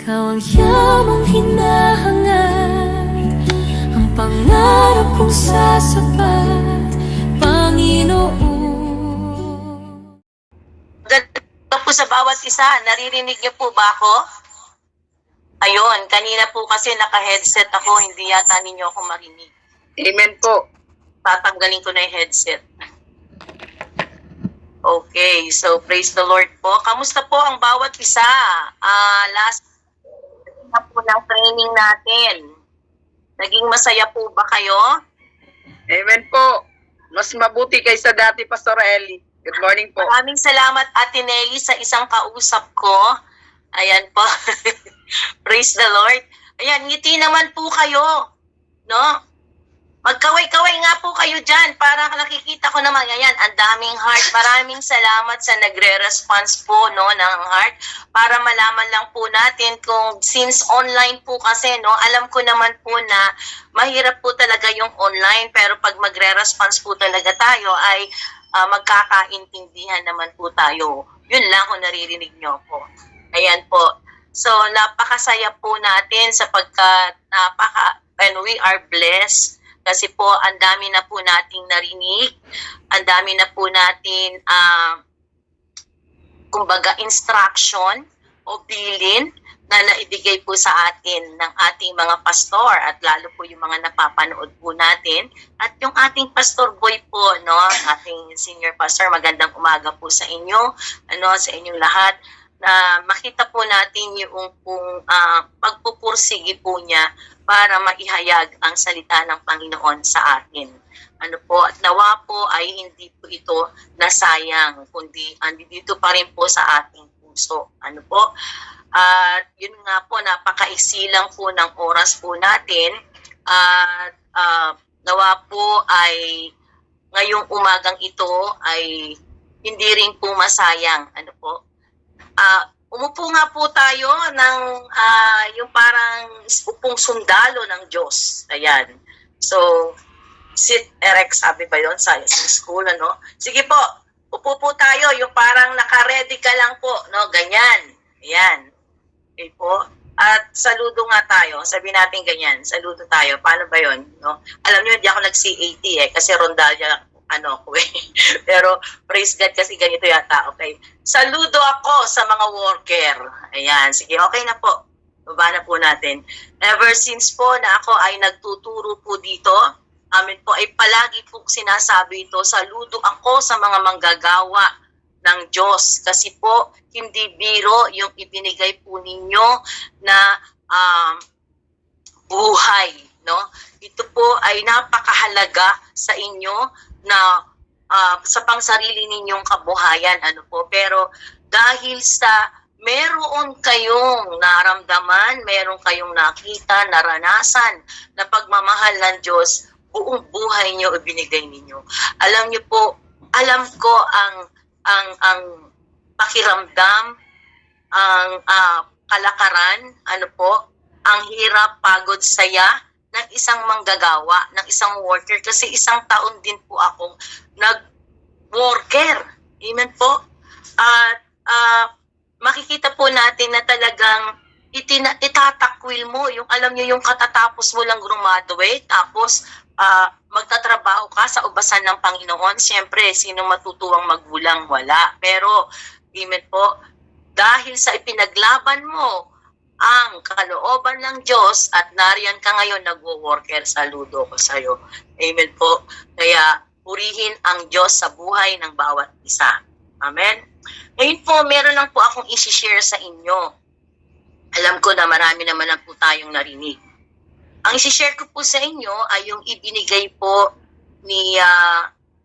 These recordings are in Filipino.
Ikaw ang yamang hinahangad, ang pangarap kong sasapat, Panginoon. Ganda po sa bawat isa. Naririnig niyo po ba ako? Ayun, kanina po kasi naka-headset ako, hindi yata ninyo ako marinig. Amen po. Tatanggalin ko na yung headset. Okay, so praise the Lord po. Kamusta po ang bawat isa? Last na po ng training natin. Naging masaya po ba kayo? Amen po. Mas mabuti kaysa dati, Pastor Ellie. Good morning po. Maraming salamat, Ate Nelly, sa isang kausap ko. Ayan po. Praise the Lord. Ayan, ngiti naman po kayo. No? Magkaway-kaway nga po kayo dyan para nakikita ko naman. Ayan, ang daming heart. Maraming salamat sa nagre-response po, no, ng heart. Para malaman lang po natin kung since online po kasi, no, alam ko naman po na mahirap po talaga yung online. Pero pag magre-response po talaga tayo ay magkakaintindihan naman po tayo. Yun lang kung naririnig nyo po. Ayan po. So, napakasaya po natin sapagkat and we are blessed kasi po ang dami na po nating narinig, ang dami na po natin kumbaga instruction o bilin na naibigay po sa atin ng ating mga pastor at lalo po yung mga napapanood po natin at yung ating Pastor Boy po, no, ating senior pastor, magandang umaga po sa inyo, sa inyong lahat, na makita po natin yung pagpupursige po niya para maihayag ang salita ng Panginoon sa atin. Ano po, at nawa po ay hindi po ito nasayang, kundi andito pa rin po sa ating puso. Ano po? At yun nga po, napakaiksi lang po ng oras po natin. At nawa po ay ngayong umagang ito ay hindi rin po masayang. Ano po? Umupo nga po tayo ng yung parang upong sundalo ng Diyos. Ayan. So, sit erect, sabi ba yun sa school, ano? Sige po, upo po tayo, yung parang naka-ready ka lang po, no? Ganyan. Ayan. Okay po. At saludo nga tayo. Sabi natin ganyan, saludo tayo. Paano ba yun? No? Alam niyo, hindi ako nag-CAT kasi Rondalia ako eh. Pero praise God kasi ganito yata. Okay. Saludo ako sa mga worker. Ayan. Sige, okay na po. Baba na po natin. Ever since po na ako ay nagtuturo po dito, amin po ay palagi po sinasabi ito, saludo ako sa mga manggagawa ng Diyos. Kasi po, hindi biro yung ibinigay po ninyo na buhay. No? Ito po ay napakahalaga sa inyo na sa pangsarili ninyong kabuhayan. Ano po? Pero dahil sa meron kayong naramdaman, meron kayong nakita, naranasan na pagmamahal ng Diyos, buong buhay niyo ibinigay ninyo. Alam niyo po, alam ko ang pakiramdam, ang kalakaran, ano po, ang hirap, pagod, saya ng isang manggagawa, ng isang worker. Kasi isang taon din po akong nag-worker. Amen po. At makikita po natin na talagang itatakwil mo, yung alam nyo, yung katatapos mo lang graduate, tapos magtatrabaho ka sa ubasan ng Panginoon. Siyempre, sino matutuwang magulang? Wala. Pero, amen po, dahil sa ipinaglaban mo ang kalooban ng Diyos at nariyan ka ngayon nagwo-worker, saludo ko sa iyo. Amen po. Kaya, purihin ang Diyos sa buhay ng bawat isa. Amen. Ngayon po, meron lang po akong isi-share sa inyo. Alam ko na marami naman na po tayong narinig. Ang isi-share ko po sa inyo ay yung ibinigay po ni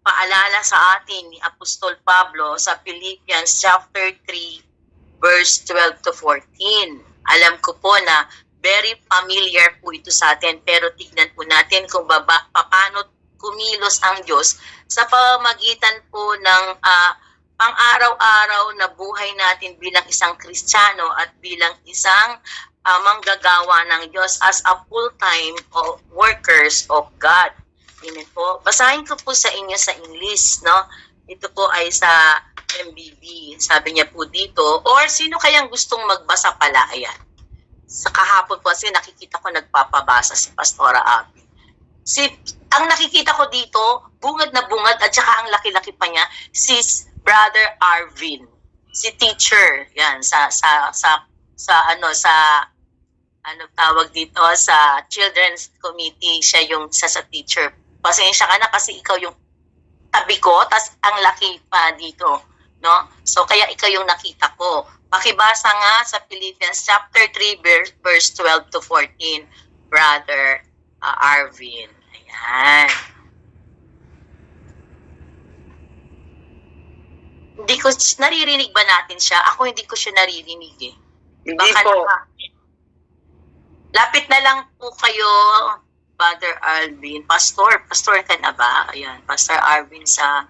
paalala sa atin ni Apostol Pablo sa Philippians chapter 3 verse 12 to 14. Alam ko po na very familiar po ito sa atin, pero tignan po natin kung paano kumilos ang Diyos sa pamamagitan po ng pang-araw-araw na buhay natin bilang isang Kristiyano at bilang isang manggagawa ng Diyos as a full-time workers of God. Amen po. Basahin ko po sa inyo sa English, no? Ito po ay sa MBB. Sabi niya po dito, or sino kayang gustong magbasa pala? Ayan. Sa kahapon po kasi nakikita ko nagpapabasa si Pastora Abby. Ang nakikita ko dito, bungad na bungad at saka ang laki-laki pa niya, si Brother Arvin, si teacher, yan sa tawag dito sa Children's Committee, siya yung sa teacher. Pasensya ka na kasi ikaw yung tabi ko, tas ang laki pa dito, no? So kaya ikaw yung nakita ko. Pakibasa nga sa Philippians chapter 3 verse 12 to 14, Brother Arvin. Ayan. Hindi ko, naririnig ba natin siya? Ako hindi ko siya naririnig eh. Hindi Baka po. Lapit na lang po kayo, Brother Arvin. Pastor ka na ba? Ayan, Pastor Arvin sa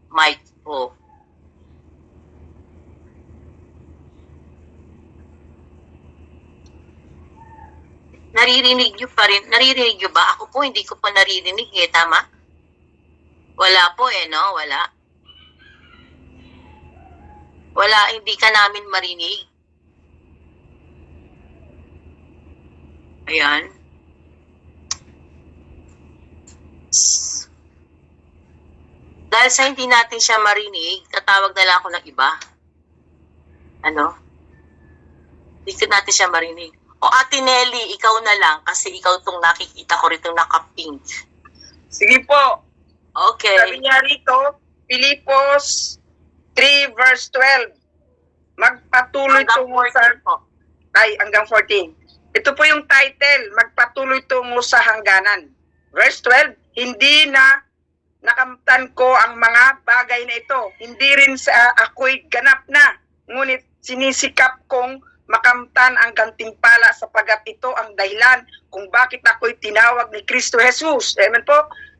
mic po. Naririnig niyo pa rin? Naririnig niyo ba? Ako po, hindi ko po naririnig eh. Tama? Wala po eh, no? Wala. Wala, hindi ka namin marinig. Ayan. Dahil sa hindi natin siya marinig, tatawag na lang ako ng iba. Ano? Hindi ko natin siya marinig. O Ate Nelly, ikaw na lang kasi ikaw tong nakikita ko rito naka-pink. Sige po. Okay. Sabi niya rito, Filipos 3 verse 12. Magpatuloy Hanggang tungo sa... 14 po. hanggang 14. Ito po yung title, magpatuloy tungo sa hangganan. Verse 12, hindi na nakamtan ko ang mga bagay na ito. Hindi rin sa ako'y ganap na. Ngunit sinisikap kong makamtan ang gantimpala sapagat ito ang dahilan kung bakit ako'y tinawag ni Kristo Jesus. Amen po.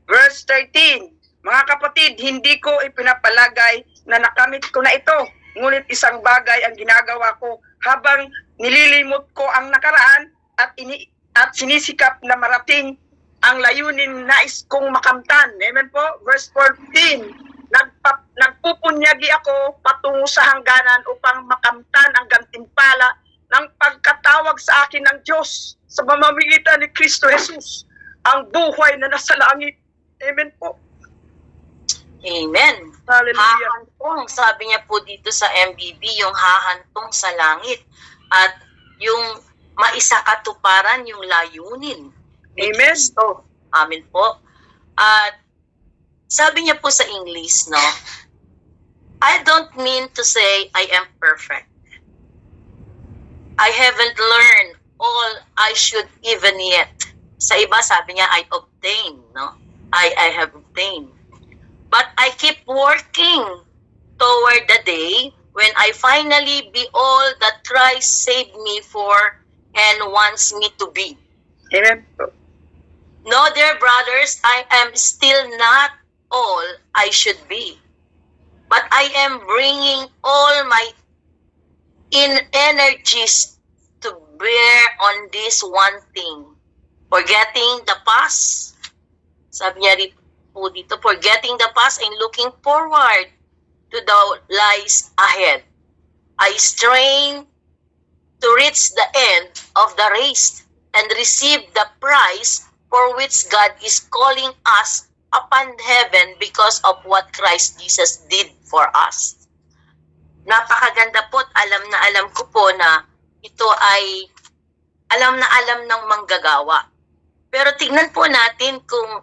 Verse 13, mga kapatid, hindi ko ipinapalagay na nakamit ko na ito. Ngunit isang bagay ang ginagawa ko habang nililimot ko ang nakaraan at sinisikap na marating ang layunin nais kong makamtan. Amen po. Verse 14, nagpupunyagi ako patungo sa hangganan upang makamtan ang gantimpala ng pagkatawag sa akin ng Diyos sa pamamagitan ni Kristo Jesus, ang buhay na nasa langit. Amen po. Amen. Hallelujah. Hahantong, sabi niya po dito sa MBB, yung hahantong sa langit at yung maisakatuparan yung layunin ni Amen. Kristo. Amen po. At sabi niya po sa English, no, I don't mean to say I am perfect. I haven't learned all I should even yet. Sa iba, sabi niya, I obtained, no? I have obtained. But I keep working toward the day when I finally be all that Christ saved me for and wants me to be. Amen. No, dear brothers, I am still not all I should be. But I am bringing all my energies to bear on this one thing. Forgetting the past. Sabi niya rin po dito, forgetting the past and looking forward to the lies ahead. I strain to reach the end of the race and receive the prize for which God is calling us upon heaven because of what Christ Jesus did for us. Napakaganda po at alam ko po na ito ay alam na alam ng manggagawa. Pero tignan po natin kung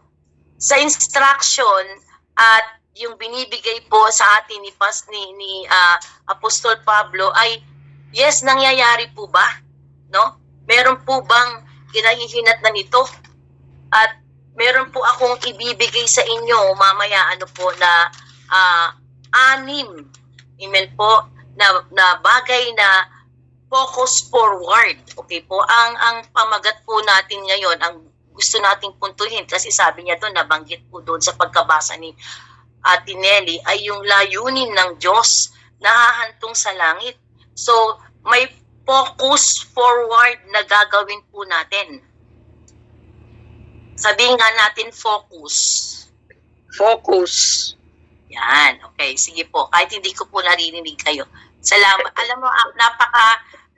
sa instruction at yung binibigay po sa atin ni Apostol Pablo ay yes, nangyayari po ba? No? Meron po bang kinahihinat na nito? At meron po akong ibibigay sa inyo mamaya na 6 amen po na bagay na focus forward. Okay po, ang pamagat po natin ngayon, ang gusto nating puntuhin kasi sabi niya doon, nabanggit po doon sa pagkabasa ni Ate Nelly ay yung layunin ng Diyos na hahantong sa langit. So, may focus forward na gagawin po natin. Sabihin nga natin focus. Focus. Yan. Okay, sige po. Kahit hindi ko po naririnig kayo. Salamat. Alam mo,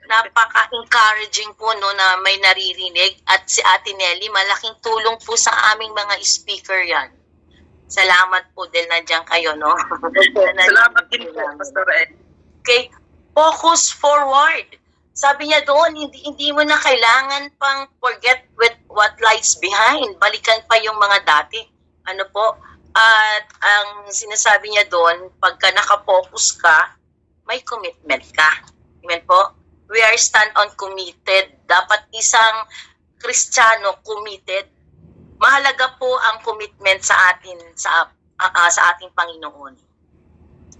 napaka-encouraging po no na may naririnig at si Ate Nelly, malaking tulong po sa aming mga speaker yan. Salamat po dahil nandiyan kayo, no? Salamat din po, Pastor Ed. Okay, focus forward. Sabi niya doon, hindi mo na kailangan pang forget with what lies behind. Balikan pa yung mga dati. Ano po? At ang sinasabi niya doon, pagka nakapokus ka, may commitment ka. Amen po? We are stand on committed. Dapat isang Kristiyano committed. Mahalaga po ang commitment sa atin, sa ating Panginoon.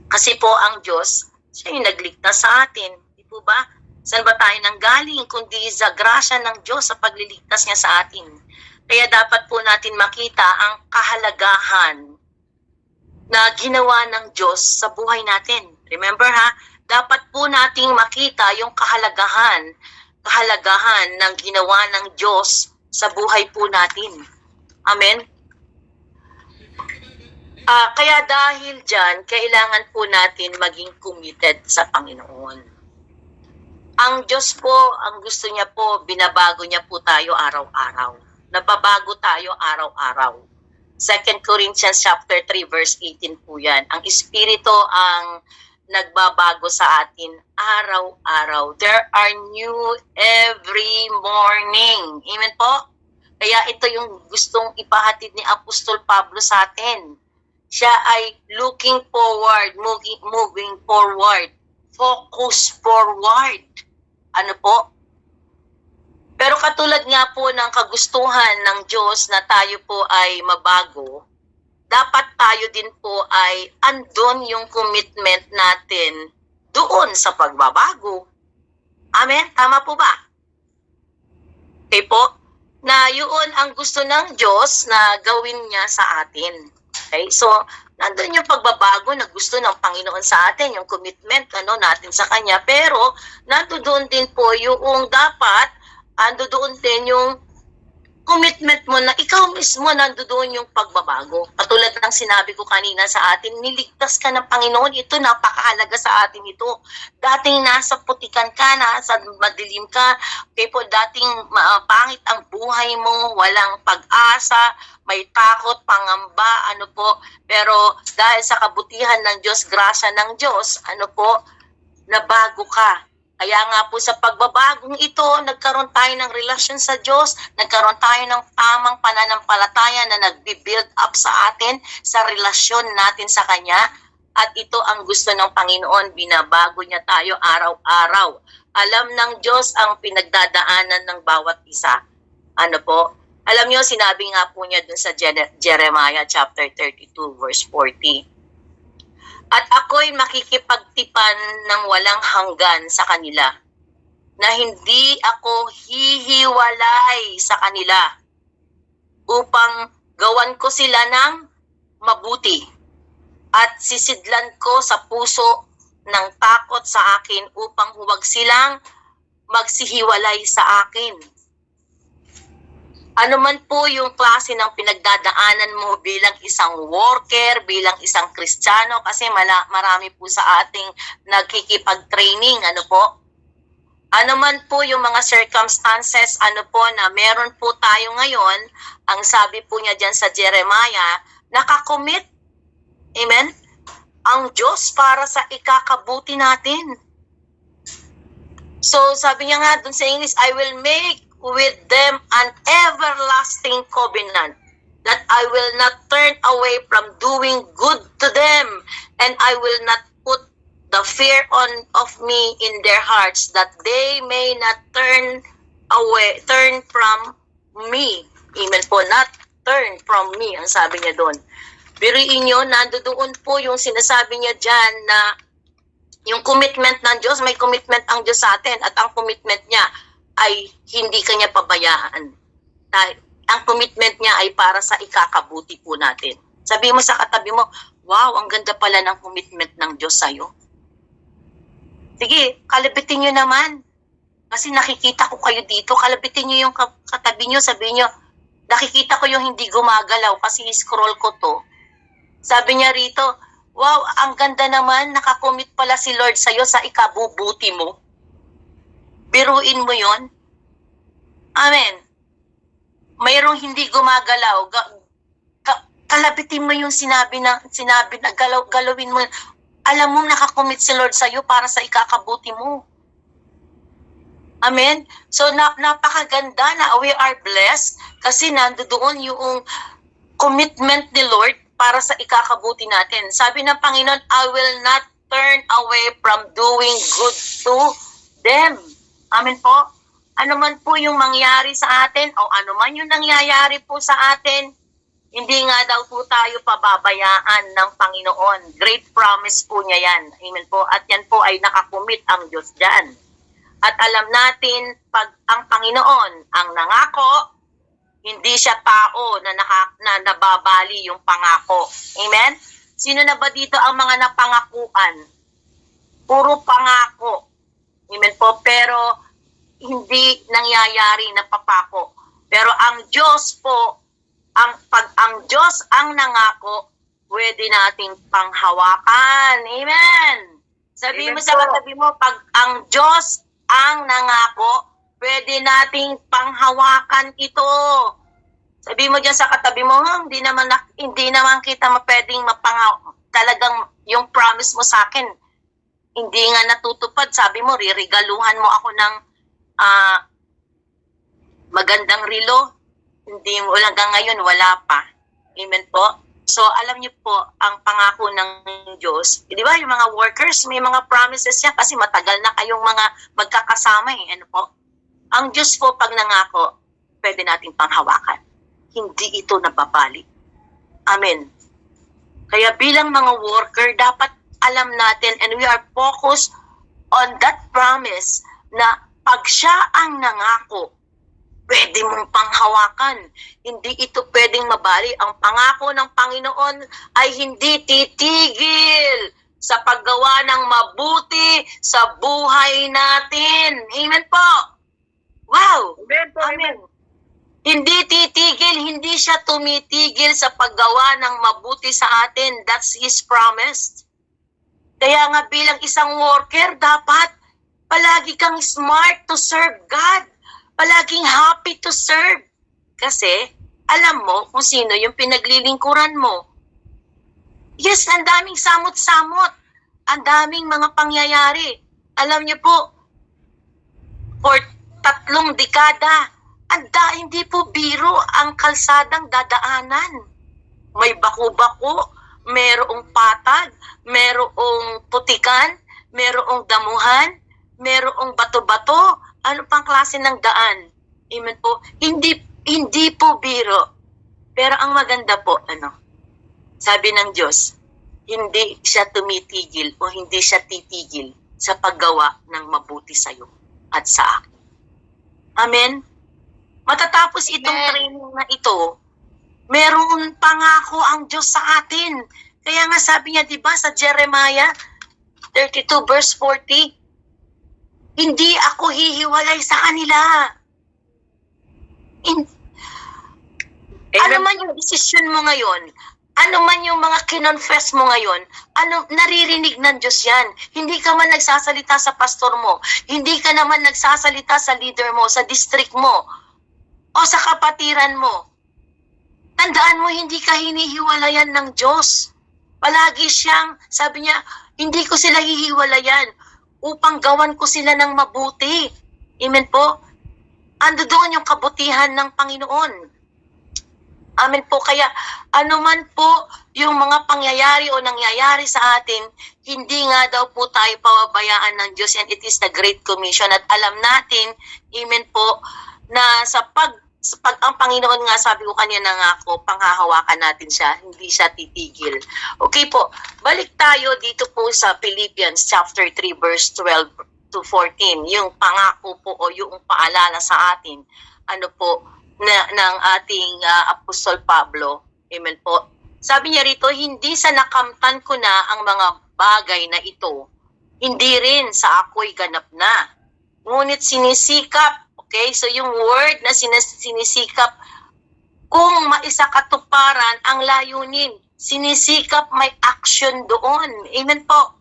Kasi po ang Diyos, siya yung nagligtas sa atin. Di po ba? Saan ba tayo nanggaling kundi sa grasya ng Diyos sa pagliligtas niya sa atin? Kaya dapat po natin makita ang kahalagahan na ginawa ng Diyos sa buhay natin. Remember ha, dapat po nating makita yung kahalagahan ng ginawa ng Diyos sa buhay po natin. Amen? Kaya dahil dyan, kailangan po natin maging committed sa Panginoon. Ang Diyos po, ang gusto niya po, binabago niya po tayo araw-araw. Nababago tayo araw-araw. 2 Corinthians chapter 3 verse 18 po yan. Ang Espiritu ang nagbabago sa atin araw-araw. There are new every morning. Amen po? Kaya ito yung gustong ipahatid ni Apostol Pablo sa atin. Siya ay looking forward, moving forward. Focus forward. Ano po? Pero katulad nga po ng kagustuhan ng Diyos na tayo po ay mabago, dapat tayo din po ay andun yung commitment natin doon sa pagbabago. Amen? Tama po ba? Okay po? Na yun ang gusto ng Diyos na gawin niya sa atin. Okay? So, nandun yung pagbabago na gusto ng Panginoon sa atin, yung commitment natin sa Kanya. Pero, nandoon din po yung dapat, nandoon din yung commitment mo na ikaw mismo nandoon yung pagbabago. Katulad ng sinabi ko kanina sa atin, niligtas ka ng Panginoon, ito napakahalaga sa atin ito. Dating nasa putikan ka, nasa madilim ka, okay po, dating pangit ang buhay mo, walang pag-asa, may takot, pangamba, ano po. Pero dahil sa kabutihan ng Diyos, grasya ng Diyos, ano po, nabago ka. Kaya nga po sa pagbabagong ito, nagkaroon tayo ng relasyon sa Diyos, nagkaroon tayo ng tamang pananampalataya na nagbi-build up sa atin, sa relasyon natin sa Kanya. At ito ang gusto ng Panginoon, binabago niya tayo araw-araw. Alam ng Diyos ang pinagdadaanan ng bawat isa. Ano po? Alam niyo, sinabi nga po niya dun sa Jeremiah chapter 32 verse 40. At ako'y makikipagtipan ng walang hanggan sa kanila, na hindi ako hihiwalay sa kanila, upang gawan ko sila ng mabuti, at sisidlan ko sa puso ng takot sa akin, upang huwag silang magsihiwalay sa akin. Ano man po yung klase ng pinagdadaanan mo bilang isang worker, bilang isang Kristiyano, kasi marami po sa ating nagkikipag-training, ano po? Ano man po yung mga circumstances, ano po, na meron po tayo ngayon, ang sabi po niya dyan sa Jeremiah, nakakommit, amen? Ang Diyos para sa ikakabuti natin. So, sabi niya nga dun sa English, I will make with them an everlasting covenant, that I will not turn away from doing good to them, and I will not put the fear of me in their hearts, that they may not turn from me. Amen po, not turn from me, ang sabi niya doon. Biriin nyo, nandoon po yung sinasabi niya dyan na yung commitment ng Diyos, may commitment ang Diyos sa atin, at ang commitment niya ay hindi kanya pabayaan. Ang commitment niya ay para sa ikakabuti po natin. Sabi mo sa katabi mo, wow, ang ganda pala ng commitment ng Diyos sa'yo. Sige, kalabitin nyo naman. Kasi nakikita ko kayo dito, kalabitin nyo yung katabi nyo, sabi nyo, nakikita ko yung hindi gumagalaw kasi scroll ko to. Sabi niya rito, wow, ang ganda naman, nakakommit pala si Lord sa'yo sa ikabubuti mo. Biruin mo yon. Amen. Mayroong hindi gumagalaw. Kalabitin mo yung sinabi na galawin mo. Alam mo, nakakommit si Lord sa'yo para sa ikakabuti mo. Amen? So, napakaganda na we are blessed kasi nandoon yung commitment ni Lord para sa ikakabuti natin. Sabi ng Panginoon, I will not turn away from doing good to them. Amen po? Ano man po yung mangyari sa atin o ano man yung nangyayari po sa atin, hindi nga daw po tayo pababayaan ng Panginoon. Great promise po niya yan. Amen po? At yan po ay nakakumit ang Diyos dyan. At alam natin, pag ang Panginoon ang nangako, hindi siya tao na nababali yung pangako. Amen? Sino na ba dito ang mga napangakuan? Puro pangako. Amen po? Pero hindi nangyayari na papako. Pero ang Diyos po, pag ang Diyos ang nangako, pwede nating panghawakan. Amen? Sabihin mo sa katabi mo, pag ang Diyos ang nangako, pwede nating panghawakan ito. Sabi mo diyan sa katabi mo, hindi naman kita pwedeng talagang yung promise mo sa akin. Hindi nga natutupad. Sabi mo, ririgaluhan mo ako ng magandang relo. Hindi mo hanggang ngayon, wala pa. Amen po? So, alam niyo po, ang pangako ng Diyos, di ba, yung mga workers, may mga promises yan kasi matagal na kayong mga magkakasama eh. Ano po? Ang Diyos po, pag nangako, pwede nating panghawakan. Hindi ito nababali. Amen. Kaya bilang mga worker, dapat alam natin and we are focused on that promise na pag siya ang nangako, pwede mong panghawakan. Hindi ito pwedeng mabali. Ang pangako ng Panginoon ay hindi titigil sa paggawa ng mabuti sa buhay natin. Amen po. Wow. Amen po. Amen. Hindi titigil, hindi siya tumitigil sa paggawa ng mabuti sa atin. That's His promise. Kaya nga bilang isang worker, dapat palagi kang smart to serve God. Palaging happy to serve. Kasi, alam mo kung sino yung pinaglilingkuran mo. Yes, ang daming samot-samot. Ang daming mga pangyayari. Alam niyo po, for 3 dekada, hindi po biro ang kalsadang dadaanan. May bako-bako, merong patag, merong putikan, merong damuhan, merong bato-bato. Ano pang klase ng daan? Amen po. Hindi po biro. Pero ang maganda po, sabi ng Diyos, hindi siya tumitigil o hindi siya titigil sa paggawa ng mabuti sa iyo at sa akin. Amen? Matatapos itong training na ito, meron pangako ang Diyos sa atin. Kaya nga sabi niya, di ba, sa Jeremiah 32 verse 40, hindi ako hihiwalay sa kanila. Ano man yung desisyon mo ngayon, ano man yung mga kinonfess mo ngayon, naririnig ng Diyos yan. Hindi ka man nagsasalita sa pastor mo, hindi ka naman nagsasalita sa leader mo, sa district mo, o sa kapatiran mo. Tandaan mo, hindi ka hinihiwalayan ng Diyos. Palagi siyang, sabi niya, hindi ko sila hihiwalayan upang gawan ko sila ng mabuti. Amen po? Ando doon yung kabutihan ng Panginoon. Amen po. Kaya anuman po yung mga pangyayari o nangyayari sa atin, hindi nga daw po tayo pababayaan ng Diyos, and it is the Great Commission. At alam natin, amen po, na sa pag ang Panginoon nga, sabi ko kanina nga ako, panghahawakan natin siya, hindi siya titigil. Okay po, balik tayo dito po sa Philippians chapter 3 verse 12 to 14. Yung pangako po o yung paalala sa atin, ng ating Apostol Pablo. Amen po. Sabi niya rito, hindi sa nakamtan ko na ang mga bagay na ito, hindi rin sa ako'y ganap na. Ngunit sinisikap, okay? So yung word na sinisikap, kung maisakatuparan ang layunin, sinisikap may action doon. Amen po.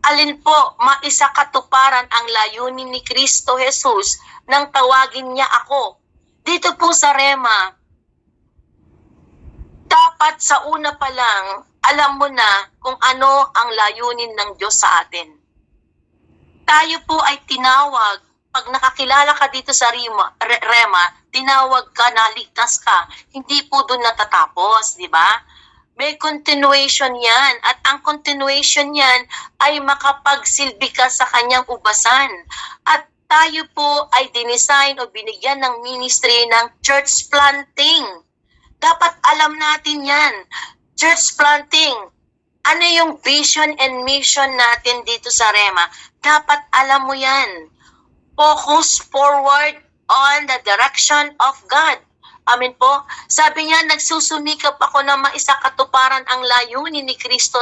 alin po maisakatuparan ang layunin ni Kristo Jesus nang tawagin niya ako. Dito po sa Rema, dapat sa una pa lang, alam mo na kung ano ang layunin ng Diyos sa atin. Tayo po ay tinawag, pag nakakilala ka dito sa Rema, tinawag ka na ligtas ka. Hindi po doon natatapos, di ba? May continuation yan. At ang continuation yan ay makapagsilbi ka sa kanyang ubasan. At tayo po ay dinesign o binigyan ng ministry ng church planting. Dapat alam natin yan. Church planting. Ano yung vision and mission natin dito sa Rema? Dapat alam mo yan. Focus forward on the direction of God. Amen po. Sabi niya, nagsusumikap ako na maisakatuparan ang layunin ni Kristo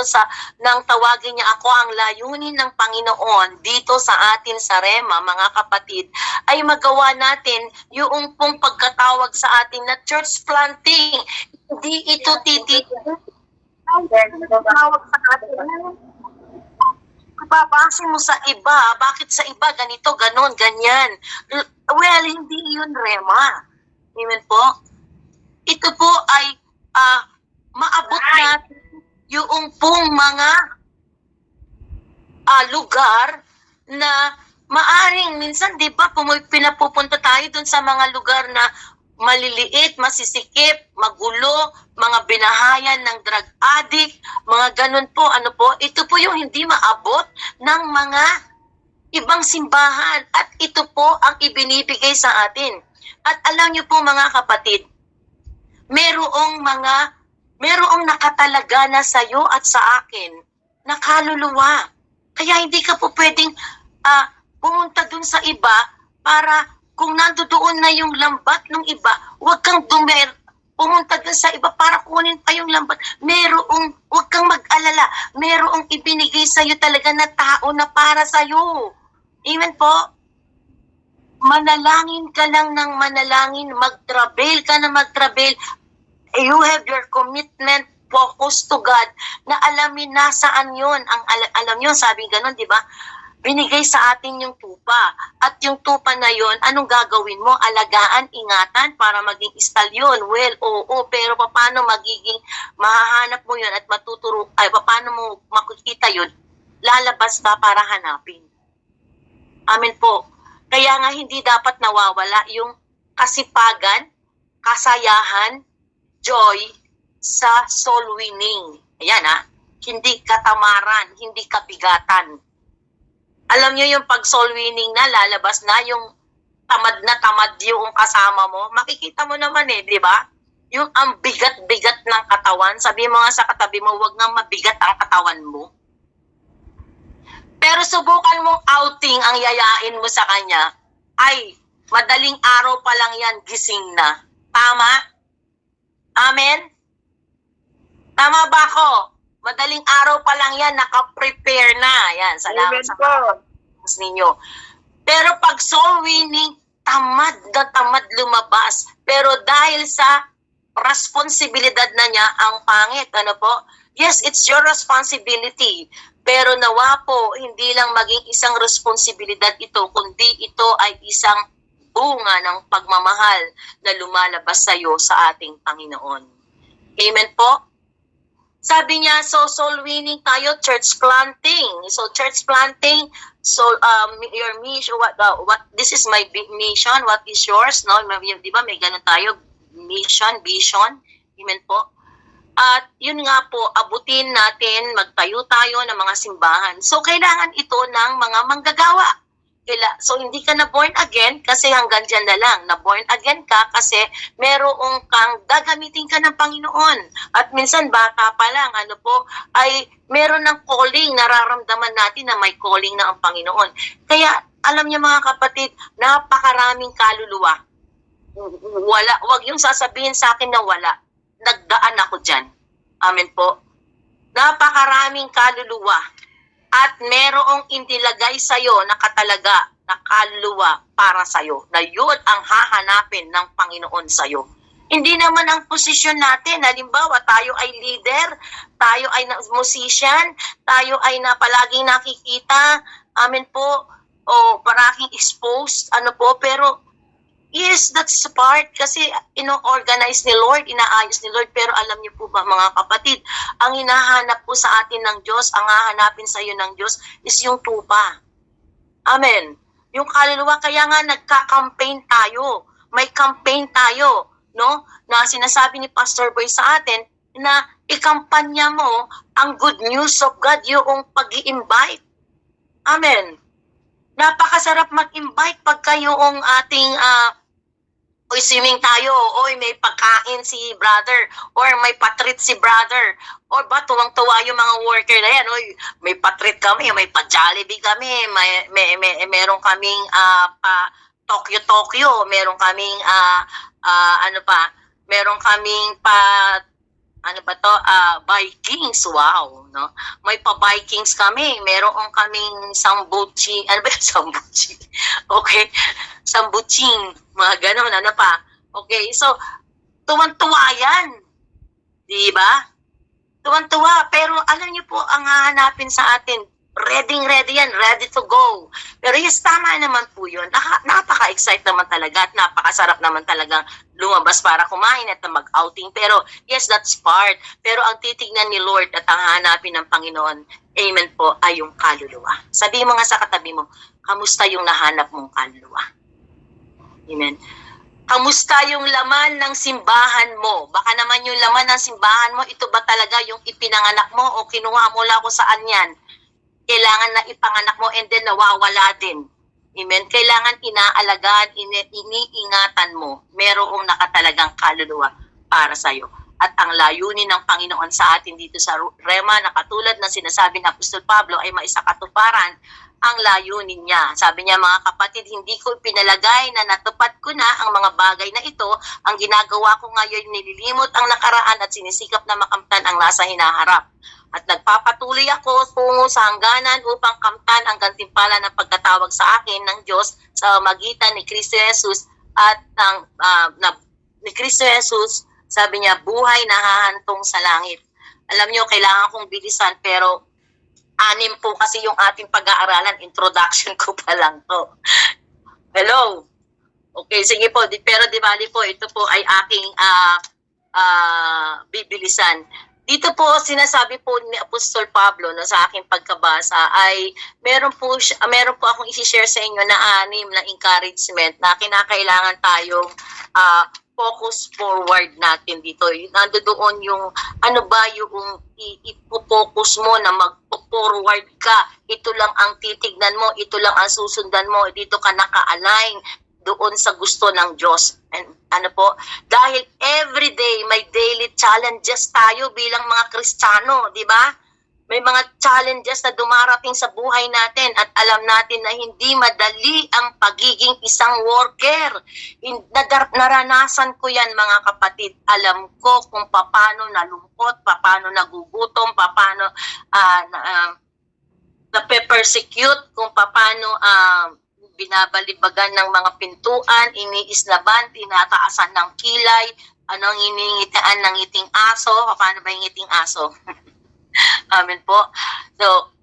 nang tawagin niya ako. Ang layunin ng Panginoon dito sa atin sa Rema, mga kapatid, ay magawa natin yung pong pagkatawag sa atin na church planting. Hindi ito tawag sa atin. Babase mo sa iba. Bakit sa iba ganito, ganon, ganyan? Well, hindi yun Rema. Amen po. Ito po ay maabot natin yung pong mga lugar na maaring minsan, di ba, pinapupunta tayo dun sa mga lugar na maliliit, masisikip, magulo, mga binahayan ng drug addict, mga ganun po, ano po, ito po yung hindi maabot ng mga ibang simbahan at ito po ang ibinibigay sa atin. At alam niyo po mga kapatid, merong nakatalaga na sa iyo at sa akin na kaluluwa. Kaya hindi ka po pwedeng pumunta dun sa iba para kung nandoon na yung lambat ng iba, huwag kang pumunta dun sa iba para kunin pa yung lambat. Huwag kang mag-alala. Merong ibinigay sa iyo talaga na tao na para sa iyo. Amen po. Manalangin ka lang ng manalangin, mag-travel ka na mag-travel. You have your commitment, focus to God, na alamin nasaan yun. Alam nyo, sabi ganun, di ba? Binigay sa atin yung tupa. At yung tupa na yun, anong gagawin mo? Alagaan, ingatan para maging istalyon. Well, oo, pero paano magiging, mahahanap mo yun at paano mo makikita yun? Lalabas ba para hanapin? Amen po. Kaya nga hindi dapat nawawala yung kasipagan, kasayahan, joy sa soul winning. Ayan hindi katamaran, hindi kabigatan. Alam nyo yung pag soul winning na, lalabas na yung tamad yung kasama mo. Makikita mo naman di ba? Yung ang bigat-bigat ng katawan. Sabi mo nga sa katabi mo, wag nga mabigat ang katawan mo. Pero subukan mong outing ang yayain mo sa kanya, ay madaling araw pa lang yan, gising na. Tama? Amen? Tama ba ako? Madaling araw pa lang yan, naka-prepare na. Yan, salamat sa pagkakas ninyo. Pero pag soul winning, tamad na tamad lumabas. Pero dahil sa responsibilidad na niya, ang pangit, ano po? Yes, it's your responsibility. Pero nawa po, hindi lang maging isang responsibilidad ito, kundi ito ay isang bunga ng pagmamahal na lumalabas sa iyo sa ating Panginoon. Amen po? Sabi niya, so soul winning tayo, church planting. So church planting, so your mission, this is my mission, what is yours? No, di ba may ganun tayo, mission, vision. Amen po? At yun nga po, abutin natin, magtayo tayo ng mga simbahan. So, kailangan ito ng mga manggagawa. So, hindi ka na born again kasi hanggang dyan na lang. Na born again ka kasi merong kang gagamitin ka ng Panginoon. At minsan, bata pa lang, ay meron ng calling, nararamdaman natin na may calling na ang Panginoon. Kaya, alam niyo mga kapatid, napakaraming kaluluwa. Wag yung sasabihin sa akin na wala. Nagdaan ako dyan. Amen po. Napakaraming kaluluwa at merong inilagay sa'yo na katalaga na kaluluwa para sa'yo na yun ang hahanapin ng Panginoon sa'yo. Hindi naman ang posisyon natin. Halimbawa, tayo ay leader, tayo ay musician, tayo ay palaging nakikita, amin po, o paraking exposed, pero yes, that's the part kasi ino-organize ni Lord, inaayos ni Lord. Pero alam niyo po ba mga kapatid, ang hinahanap po sa atin ng Diyos, ang hahanapin sa iyo ng Diyos is yung tupa. Amen. Yung kaluluwa, kaya nga nagka-campaign tayo. May campaign tayo, no? Na sinasabi ni Pastor Boy sa atin na ikampanya mo ang good news of God, yung pag-i-invite. Amen. Napakasarap mag-invite pagka yung ating oy, swimming tayo, oy, may pagkain si brother, or may patrit si brother, or ba, tuwang-tuwa yung mga worker na yan, oy, may patrit kami, may pa-Jollibee kami, meron kaming pa Tokyo, meron kaming meron kaming Vikings, wow, no? May pa-Vikings kami, meron kaming sambuchi, sambuchi? Okay, sambuching, mga ganon, Okay, so, tuwan-tuwa yan, di ba? Tuwan-tuwa, pero alam niyo po, ang hahanapin sa atin, ready yan, ready to go. Pero yes, tama naman po yun. Napaka-excite naman talaga at napakasarap naman talagang lumabas para kumain at mag-outing. Pero yes, that's part. Pero ang titignan ni Lord at ang hahanapin ng Panginoon, amen po, ay yung kaluluwa. Sabihin mo nga sa katabi mo, kamusta yung nahanap mong kaluluwa? Amen. Kamusta yung laman ng simbahan mo? Baka naman yung laman ng simbahan mo, ito ba talaga yung ipinanganak mo o kinuha mo lang kung saan yan? Kailangan na ipanganak mo and then nawawala din. Amen? Kailangan inaalagaan, iniingatan mo. Merong nakatalagang kaluluwa para sa'yo. At ang layunin ng Panginoon sa atin dito sa Rema, na katulad ng sinasabi ng Apostol Pablo, ay maisakatuparan ang layunin niya. Sabi niya, mga kapatid, hindi ko pinalagay na natupad ko na ang mga bagay na ito. Ang ginagawa ko ngayon, nililimot ang nakaraan at sinisikap na makamtan ang nasa hinaharap. At nagpapatuloy ako tungo sa hangganan upang kamtan ang gantimpala ng pagkatawag sa akin ng Diyos sa magitan ni Kristo Jesus at ni Kristo Jesus, sabi niya, buhay na hahantong sa langit. Alam niyo, kailangan kong bilisan pero 6 po kasi yung ating pag-aaralan, introduction ko pa lang to. Hello? Okay, sige po, pero di bali po, ito po ay aking bibilisan. Dito po, sinasabi po ni Apostol Pablo na sa aking pagkabasa ay meron po akong i-share sa inyo na 6 na encouragement na kinakailangan tayong focus forward natin dito. Nandoon yung ano ba yung ipo-focus mo na mag-forward ka. Ito lang ang titignan mo, ito lang ang susundan mo, dito ka naka-align doon sa gusto ng Diyos. And dahil everyday may daily challenges tayo bilang mga Kristiyano, di ba? May mga challenges na dumarating sa buhay natin at alam natin na hindi madali ang pagiging isang worker. Naranasan ko yan, mga kapatid. Alam ko kung paano nalungkot, paano nagugutom, paano nape-persecute, kung paano binabalibagan ng mga pintuan, iniislaban, tinataasan ng kilay, ang iningitian ng ngiting aso, paano ba yung ngiting aso? Amen po. So,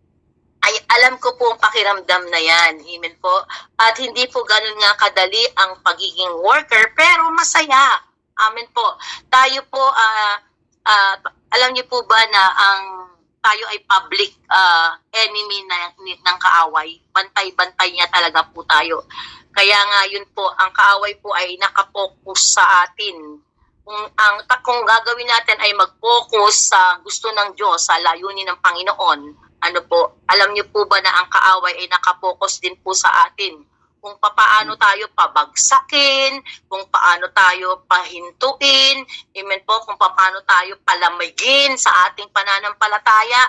ay alam ko po ang pakiramdam na yan. Amen po. At hindi po ganun nga kadali ang pagiging worker, pero masaya. Amen po. Tayo po, alam niyo po ba na tayo ay public enemy ng kaaway. Bantay-bantay niya talaga po tayo. Kaya nga yun po, ang kaaway po ay nakapokus sa atin. Kung gagawin natin ay mag-focus sa gusto ng Diyos, sa layunin ng Panginoon, alam niyo po ba na ang kaaway ay nakapokus din po sa atin? Kung paano tayo pabagsakin, kung paano tayo pahintuin, amen po, kung paano tayo palamigin sa ating pananampalataya,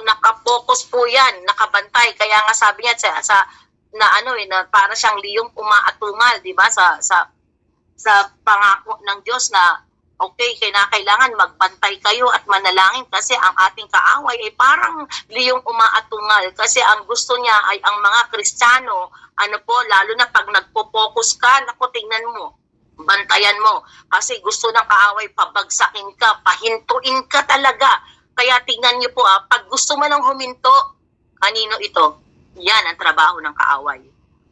nakapokus po yan, nakabantay. Kaya nga sabi niya na para siyang liyong umaatungal, di ba, sa pangako ng Diyos na okay, kailangan magbantay kayo at manalangin kasi ang ating kaaway ay parang liyong umaatungal kasi ang gusto niya ay ang mga Kristiyano, lalo na pag nagpo-focus ka, tingnan mo, bantayan mo. Kasi gusto ng kaaway, pabagsakin ka, pahintuin ka talaga. Kaya tingnan niyo po, pag gusto mo nang huminto, kanino ito? Yan ang trabaho ng kaaway.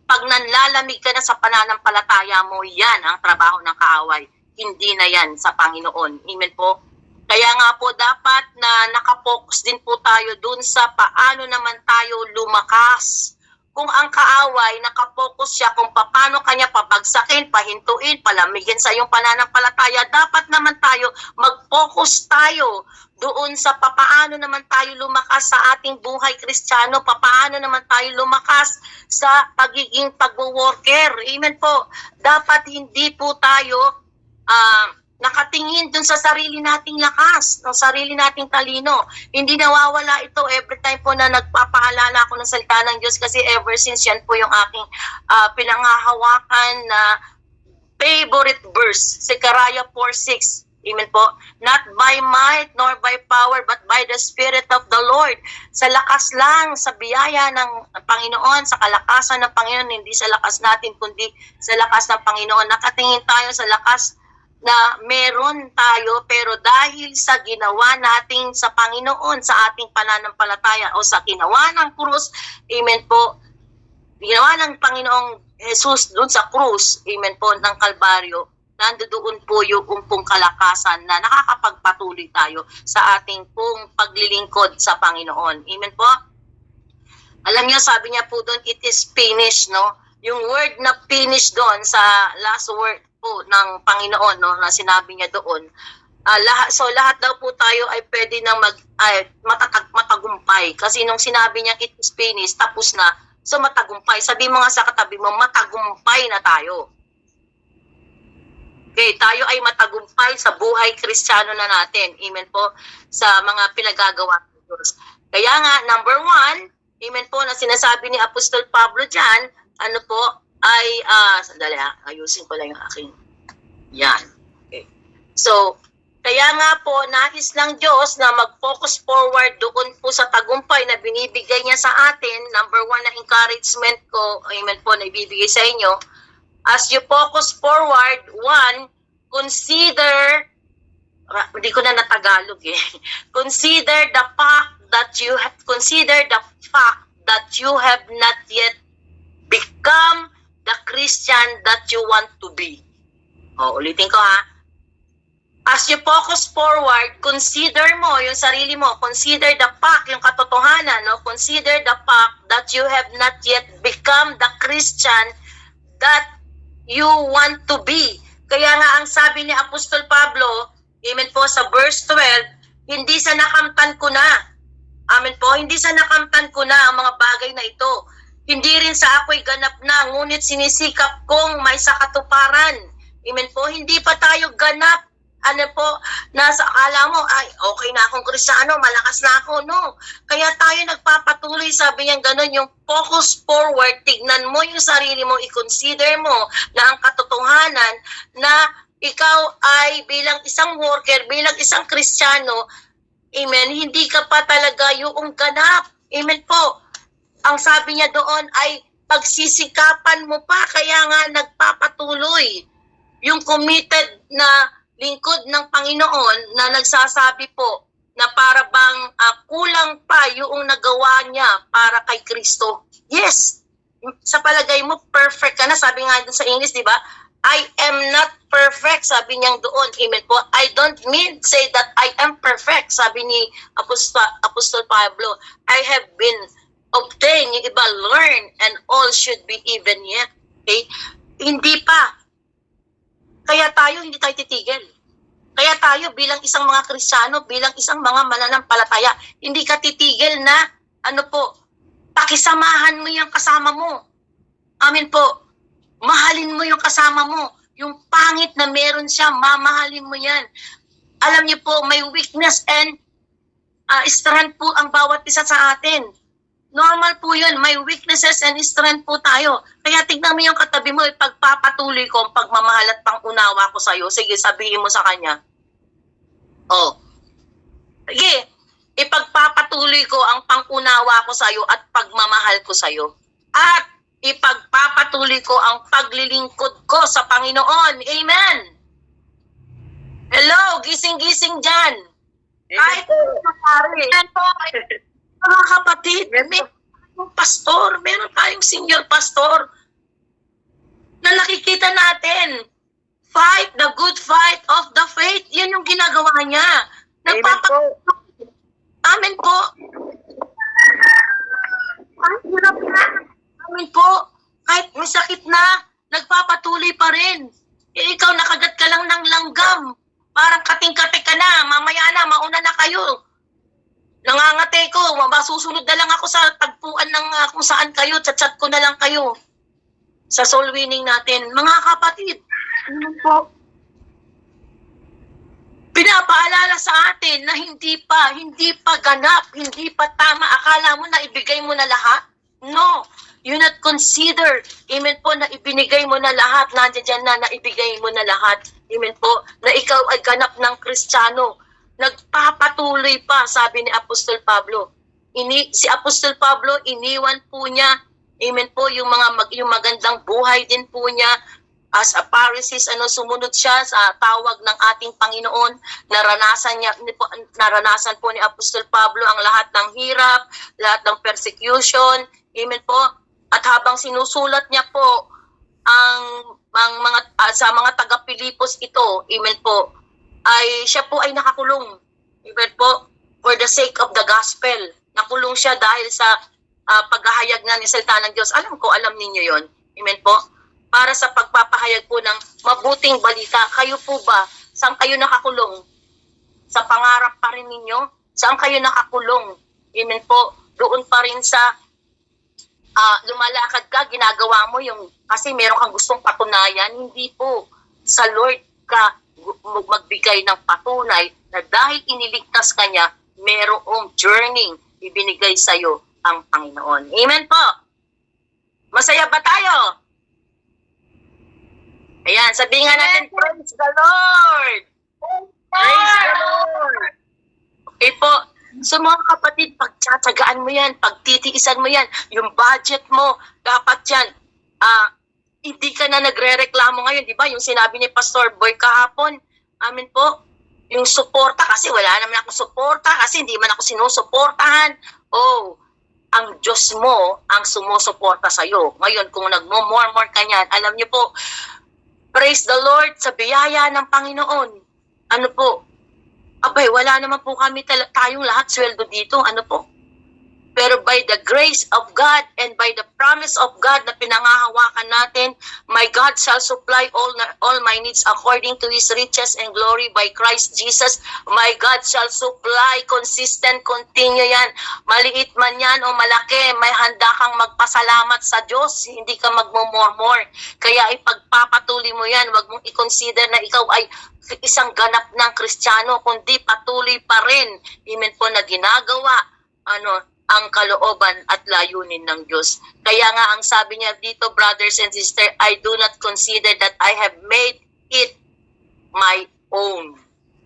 Pag nanlalamig ka na sa pananampalataya mo, yan ang trabaho ng kaaway. Hindi na yan sa Panginoon. Amen po. Kaya nga po dapat na nakapokus din po tayo dun sa paano naman tayo lumakas. Kung ang kaaway, nakapokus siya kung paano kanya pabagsakin, pahintuin, palamigin sa iyong pananampalataya, dapat naman tayo mag-focus tayo doon sa papaano naman tayo lumakas sa ating buhay Kristiyano, papaano naman tayo lumakas sa pagiging pag-worker. Amen po. Dapat hindi po tayo nakatingin dun sa sarili nating lakas, ng sarili nating talino. Hindi nawawala ito every time po na nagpapaalala ako ng salita ng Diyos, kasi ever since yan po yung aking pinanghahawakan na favorite verse, Zechariah 4:6. Amen po. Not by might nor by power but by the Spirit of the Lord. Sa lakas lang, sa biyaya ng Panginoon, sa kalakasan ng Panginoon, hindi sa lakas natin kundi sa lakas ng Panginoon. Nakatingin tayo sa lakas na meron tayo, pero dahil sa ginawa natin sa Panginoon, sa ating pananampalataya o sa ginawa ng krus, amen po, ginawa ng Panginoong Jesus doon sa krus, amen po, ng Kalbaryo, nandoon po yung pong kalakasan na nakakapagpatuloy tayo sa ating pong paglilingkod sa Panginoon. Amen po? Alam niyo, sabi niya po doon, it is finished, no? Yung word na finish doon sa last word po ng Panginoon, no, na sinabi niya doon, lahat daw po tayo ay pwede na matagumpay. Kasi nung sinabi niya it is finished, tapos na, so matagumpay. Sabi mo nga sa katabi mo, matagumpay na tayo. Okay, tayo ay matagumpay sa buhay Kristiyano na natin. Amen po, sa mga pinagagawa ng Diyos. Kaya nga, number 1, amen po, na sinasabi ni Apostol Pablo dyan, ano po, ay, sandali ayusin ko lang yung aking, yan. Okay. So, kaya nga po, nais ng Diyos na mag-focus forward doon po sa tagumpay na binibigay niya sa atin. Number 1 na encouragement ko, amen po, na ibibigay sa inyo. As you focus forward, 1, consider, hindi ko na natagalog consider the fact that you have not yet become the Christian that you want to be. Ulitin ko As you focus forward, consider mo yung sarili mo, consider the fact, yung katotohanan, no? Consider the fact that you have not yet become the Christian that you want to be. Kaya nga ang sabi ni Apostol Pablo, amen po, sa verse 12, hindi sa nakamtan ko na. Amen po, hindi sa nakamtan ko na ang mga bagay na ito. Hindi rin sa ako'y ganap na, ngunit sinisikap kong may sakatuparan. Amen po, hindi pa tayo ganap. Ano po, nasa akala mo, ay, okay na akong Kristiyano, malakas na ako, no. Kaya tayo nagpapatuloy, sabi niya gano'n, yung focus forward, tignan mo yung sarili mo, i-consider mo na ang katotohanan na ikaw ay bilang isang worker, bilang isang Kristiyano, amen, hindi ka pa talaga yung ganap. Amen po. Ang sabi niya doon ay pagsisikapan mo pa, kaya nga nagpapatuloy. Yung committed na lingkod ng Panginoon na nagsasabi po na para bang kulang pa yung nagawa niya para kay Kristo. Yes, sa palagay mo perfect ka na. Sabi nga dun sa English, di ba? I am not perfect, sabi niyang doon. Amen po. I don't mean say that I am perfect, sabi ni Apostol Pablo. I have been obtained, yung iba learn, and all should be even yet. Okay? Hindi pa. Kaya tayo, hindi tayo titigil. Kaya tayo bilang isang mga Kristiyano, bilang isang mga mananampalataya, hindi ka titigil na, pakisamahan mo yung kasama mo. Amen po. Mahalin mo yung kasama mo. Yung pangit na meron siya, mamahalin mo yan. Alam niyo po, may weakness and strength po ang bawat isa sa atin. Normal po yun. May weaknesses and strength po tayo. Kaya tignan mo yung katabi mo, pagpapatuloy ko ang pagmamahal at pangunawa ko sa'yo. Sige, sabihin mo sa kanya. Sige, ipagpapatuloy ko ang pangunawa ko sa'yo at pagmamahal ko sa'yo. At ipagpapatuloy ko ang paglilingkod ko sa Panginoon. Amen. Hello, gising-gising dyan. Kahit Amen po. mga kapatid, Amen may po. pastor, meron tayong senior pastor na nakikita natin. Fight the good fight of the faith. Yan yung ginagawa niya. Amen po. Amen po. Ang hirap na. Amen po. Kahit may sakit na, nagpapatuloy pa rin. Eh, ikaw nakagat ka lang ng langgam. Parang kating-kate ka na. Mamaya na, mauna na kayo. Nangangate ko. Susunod na lang ako sa tagpuan ng kung saan kayo. Chat-chat ko na lang kayo. Sa soul winning natin. Mga kapatid, ano po? Pinapaalala sa atin na hindi pa ganap, hindi pa tama. Akala mo na ibigay mo na lahat? No. You not consider, amen po, na ibinigay mo na lahat. Nandiyan na ibigay mo na lahat. Amen po, na ikaw ay ganap ng Kristiyano. Nagpapatuloy pa, sabi ni Apostol Pablo. Si Apostol Pablo, iniwan po niya, amen po, yung magandang buhay din po niya. As a Pharisee, sumunod siya sa tawag ng ating Panginoon. Naranasan po ni Apostol Pablo ang lahat ng hirap, lahat ng persecution. Amen po. At habang sinusulat niya po sa mga taga-Pilipos ito, amen po, ay siya po ay nakakulong. Amen po. For the sake of the gospel. Nakulong siya dahil sa paghahayag na ni salita ng Diyos. Alam ninyo yon. Amen po. Para sa pagpapahayag po ng mabuting balita. Kayo po ba, saan kayo nakakulong? Sa pangarap pa rin ninyo? Saan kayo nakakulong? Amen po. Doon pa rin sa lumalakad ka, ginagawa mo yung, kasi meron kang gustong patunayan, hindi po. Sa Lord ka magbigay ng patunay na dahil iniligtas ka niya, merong journey ibinigay sa'yo ang Panginoon. Amen po. Masaya ba tayo? Ayan, sabihin nga natin, praise the Lord! Praise the Lord! Okay po. So mga kapatid, pagtsatsagaan mo yan, pagtitiisan mo yan, yung budget mo, dapat yan, hindi ka na nagre-reklamo ngayon, di ba? Yung sinabi ni Pastor Boy kahapon, amin po, yung suporta, kasi wala naman akong suporta, kasi hindi man ako sinusuportahan. Oh, ang Diyos mo ang sumusuporta sa'yo. Ngayon, kung nagmo-more ka niyan, alam niyo po, praise the Lord sa biyaya ng Panginoon. Ano po? Abay, wala naman po kami tayong lahat sweldo dito. Ano po? Pero by the grace of God and by the promise of God na pinangahawakan natin, my God shall supply all my needs according to His riches and glory by Christ Jesus. My God shall supply, consistent, continue yan. Maliit man yan o malaki, may handa kang magpasalamat sa Diyos. Hindi ka magmumurmur. Kaya ipagpapatuloy mo yan. Huwag mong i-consider na ikaw ay isang ganap ng Kristiyano, kundi patuloy pa rin. Amen po na ginagawa. Ang kalooban at layunin ng Diyos. Kaya nga ang sabi niya dito, brothers and sisters, I do not consider that I have made it my own.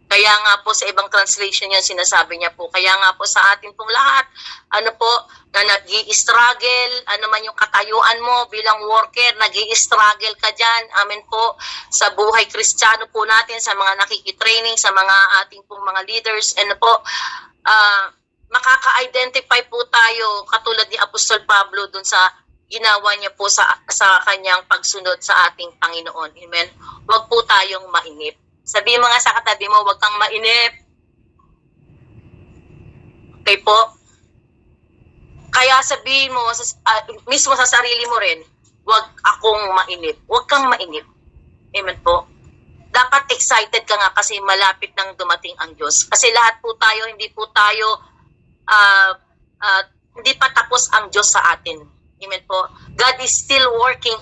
Kaya nga po sa ibang translation yan, sinasabi niya po. Kaya nga po sa atin pong lahat, na nag-i-struggle, man yung katayuan mo bilang worker, nag-i-struggle ka dyan. Amen po. Sa buhay Kristiyano po natin, sa mga nakikitraining, sa mga ating pong mga leaders, makaka-identify po tayo katulad ni Apostol Pablo dun sa ginawa niya po sa kanyang pagsunod sa ating Panginoon. Amen. Huwag po tayong mainip. Sabihin mo nga sa katabi mo, huwag kang mainip. Okay po? Kaya sabihin mo, mismo sa sarili mo rin, huwag akong mainip. Huwag kang mainip. Amen po. Dapat excited ka nga kasi malapit nang dumating ang Diyos. Kasi lahat po tayo, hindi pa tapos ang Diyos sa atin. Amen po. God is still working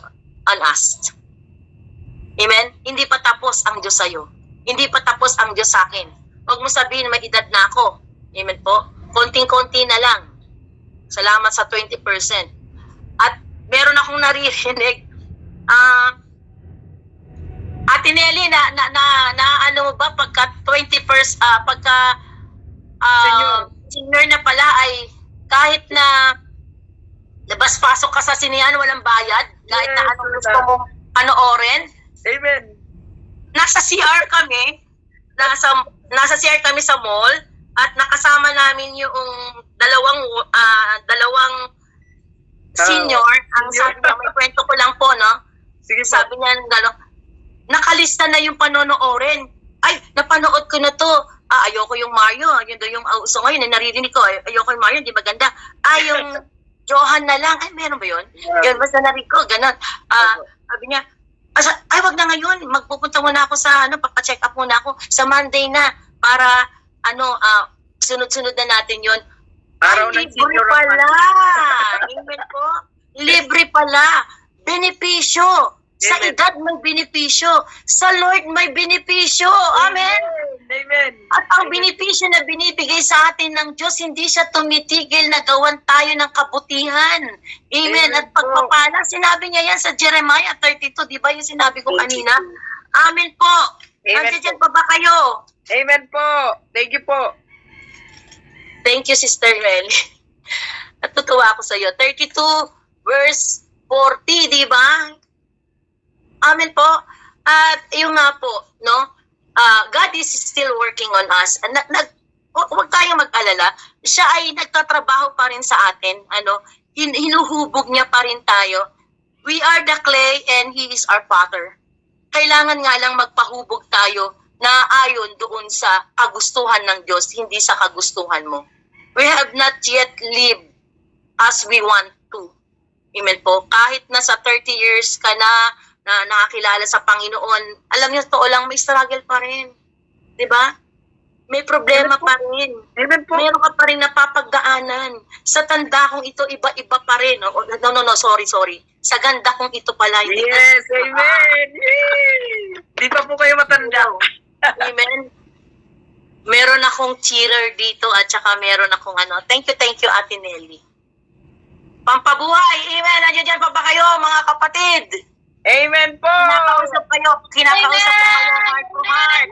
on us. Amen? Hindi pa tapos ang Diyos sa'yo. Hindi pa tapos ang Diyos sa akin. Huwag mo sabihin, may edad na ako. Amen po. Konting-konti na lang. Salamat sa 20%. At meron akong naririnig, Ate Nelly, ano ba, pagka 21st, senior na pala ay kahit na labas-pasok ka sa sinihan, walang bayad. Kahit na Yes, anong gusto mong panoorin. Amen. Nasa CR kami, nasa CR kami sa mall, at nakasama namin yung dalawang senior. Ang sabi niya, may kwento ko lang po, no? Sige po. Sabi niya, nakalista na yung panonoorin. Ay, napanood ko na to. Ayoko yung Mario. Yun daw yung uso ngayon. Naririnig ko, ayoko yung Mario, di maganda. Yung Johan na lang. Ay, meron ba yun? Yun, basta narinig ko, ganun. Sabi niya, ay, wag na ngayon. Magpupunta muna ako sa, papacheck up muna ako sa Monday na para, sunod-sunod na natin yun. Araw Ay, ng libre senior pala. Amen po. Libre pala. Benepisyo. Sa Amen. edad may benepisyo. Sa Lord may benepisyo. Amen. Amen. At ang benepisyo na binibigay sa atin ng Diyos, hindi siya tumitigil na gawan tayo ng kabutihan. Amen. Amen At pagpapala, sinabi niya yan sa Jeremiah 32, di ba yung sinabi ko kanina? Amen po. Amen Nandiyan po. pa ba kayo? Amen po. Thank you po. Thank you, Sister Mel. Natutuwa ako sa iyo. 32 verse 40, di ba? Amen po. At yung nga po, no? God is still working on us. Huwag tayong mag-alala. Siya ay nagtatrabaho pa rin sa atin. Hinuhubog niya pa rin tayo. We are the clay and He is our potter. Kailangan nga lang magpahubog tayo na ayon doon sa kagustuhan ng Diyos, hindi sa kagustuhan mo. We have not yet lived as we want to. Amen po. Kahit nasa 30 years ka na nakakilala sa Panginoon, alam niyo, totoo lang, may struggle pa rin. Diba? May problema pa rin. Amen po. Meron ka pa rin napapagdaanan. Sa tanda kong ito, iba-iba pa rin. No, sorry. Sa ganda kong ito pala. Hindi Yes, amen. Yay! Di pa po kayo matanda. Amen. Meron akong cheerer dito at saka meron akong Thank you, Ate Nelly. Pampabuhay. Amen. Nandiyan dyan pa ba kayo, mga kapatid? Amen po. Kinakausap ko kayo heart to heart.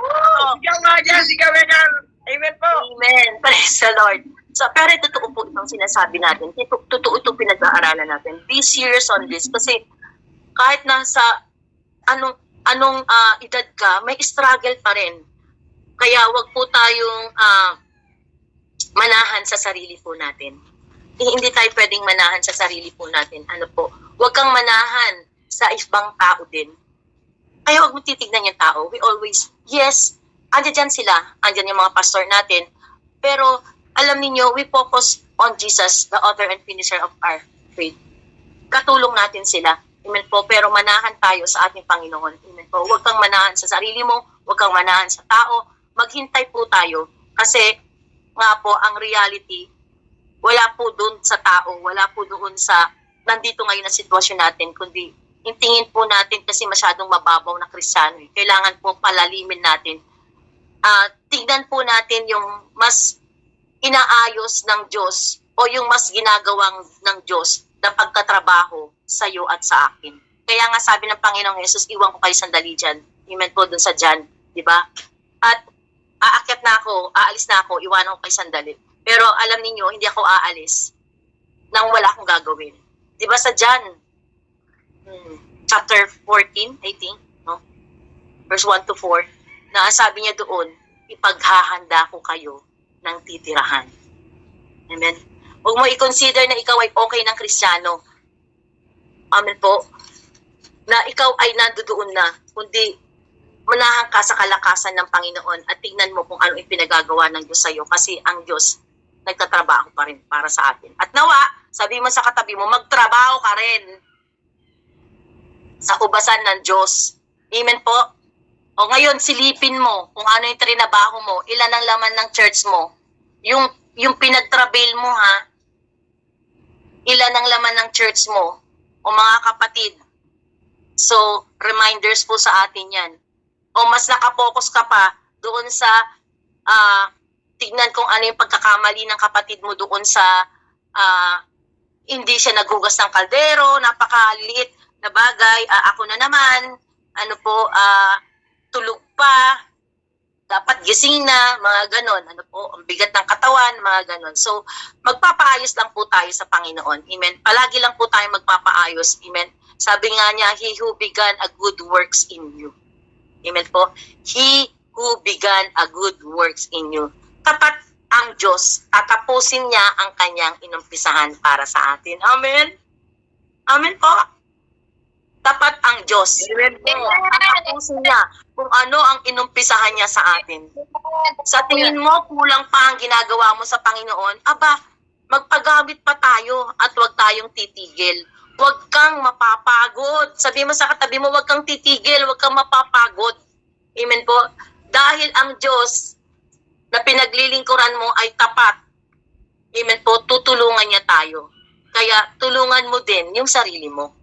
Sigaw nga dyan, sigaw nga dyan. Amen po. Amen. Praise the Lord. So, pero totoo po itong sinasabi natin. Totoo itong pinag-aaralan natin. Be serious on this. Kasi kahit nasa anong edad ka, may struggle pa rin. Kaya wag po tayong manahan sa sarili po natin. Hindi tayo pwedeng manahan sa sarili po natin. Wag kang manahan sa ibang tao din. Kaya wag mo titignan yung tao. We always, yes, andyan sila. Andyan yung mga pastor natin. Pero alam niyo, we focus on Jesus, the author and finisher of our faith. Katulong natin sila. Amen po. Pero manahan tayo sa ating Panginoon. Amen po. Huwag kang manahan sa sarili mo. Huwag kang manahan sa tao. Maghintay po tayo. Kasi nga po, ang reality, wala po doon sa tao. Wala po doon sa nandito ngayon na sitwasyon natin. Kundi, tingin po natin kasi masyadong mababaw na Kristiyano. Kailangan po palalimin natin. Tignan po natin yung mas inaayos ng Diyos o yung mas ginagawang ng Diyos na pagkatrabaho sa iyo at sa akin. Kaya nga sabi ng Panginoong Yesus, iwan ko kayo sandali dyan. Amen po dun sa dyan. Diba? At aalis na ako, iwanan ko kayo sandali. Pero alam niyo hindi ako aalis nang wala akong gagawin. Diba sa dyan? Chapter 14, I think, no? Verse 1 to 4, na sabi niya doon, ipaghahanda ko kayo ng titirahan. Amen? Huwag mo i-consider na ikaw ay okay ng Kristiyano. Amen po. Na ikaw ay nandoon na, kundi manahan ka sa kalakasan ng Panginoon at tignan mo kung ano yung pinagagawa ng Diyos sa iyo kasi ang Diyos nagtatrabaho pa rin para sa atin. At nawa, sabi mo sa katabi mo, magtrabaho ka rin sa ubasan ng Diyos. Amen po. O ngayon, silipin mo kung ano yung trinabaho mo, ilan ang laman ng church mo, yung pinagtrabail mo ha, ilan ang laman ng church mo, o mga kapatid. So, reminders po sa atin yan. O mas nakapokus ka pa doon sa tignan kung ano yung pagkakamali ng kapatid mo doon sa hindi siya naghugas ng kaldero, napakaliit na bagay, ako na naman, tulog pa, dapat gising na, mga ganon. Ano po, ang bigat ng katawan, mga ganon. So, magpapaayos lang po tayo sa Panginoon. Amen. Palagi lang po tayo magpapaayos. Amen. Sabi nga niya, He who began a good works in you. Amen po. He who began a good works in you. Tapat ang Diyos, tatapusin niya ang kanyang inumpisahan para sa atin. Amen. Amen po. Tapat ang Diyos. Amen po. Tatapusin niya kung ano ang inumpisahan niya sa atin. Sa tingin mo, kulang pa ang ginagawa mo sa Panginoon, aba, magpagamit pa tayo at huwag tayong titigil. Huwag kang mapapagod. Sabi mo sa katabi mo, huwag kang titigil, huwag kang mapapagod. Amen po. Dahil ang Diyos na pinaglilingkuran mo ay tapat. Amen po. Tutulungan niya tayo. Kaya tulungan mo din yung sarili mo.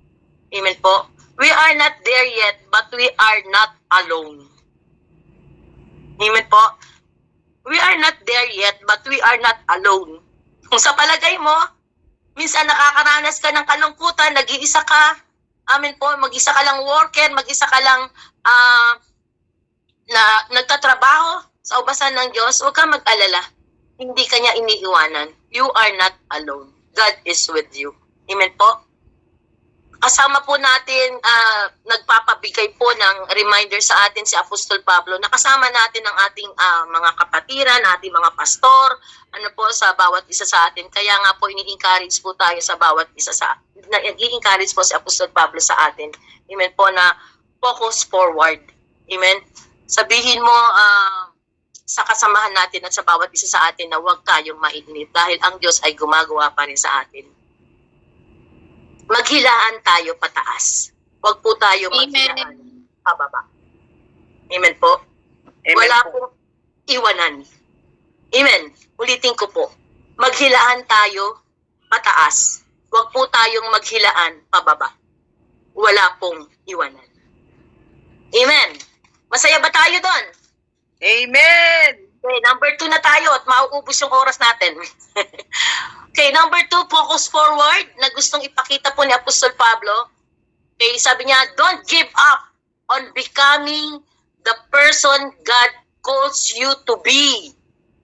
Amen po. We are not there yet, but we are not alone. Amen po. We are not there yet, but we are not alone. Kung sa palagay mo, minsan nakakaranas ka ng kalungkutan, nag-iisa ka, amen po, mag-isa ka lang worker, mag-isa ka lang na nagtatrabaho sa ubasan ng Diyos, huwag kang mag-alala. Hindi ka niya iniiwanan. You are not alone. God is with you. Amen po. Kasama po natin, nagpapabigay po ng reminder sa atin si Apostol Pablo. Nakasama natin ang ating mga kapatiran, ating mga pastor, ano po, sa bawat isa sa atin. Kaya nga po, ini-encourage po tayo sa bawat isa nag-encourage po si Apostol Pablo sa atin. Amen po, na focus forward. Amen. Sabihin mo sa kasamahan natin at sa bawat isa sa atin na huwag tayong mainit dahil ang Diyos ay gumagawa pa rin sa atin. Maghilaan tayo pataas. Huwag po tayo maghilaan pababa. Amen po. Amen Wala po. pong iwanan. Amen. Ulitin ko po. Maghilaan tayo pataas. Huwag po tayong maghilaan pababa. Wala pong iwanan. Amen. Masaya ba tayo doon? Amen. Okay, number 2 na tayo at mauubos yung oras natin. Okay, number 2, focus forward, na gustong ipakita po ni Apostol Pablo. Okay, sabi niya, don't give up on becoming the person God calls you to be.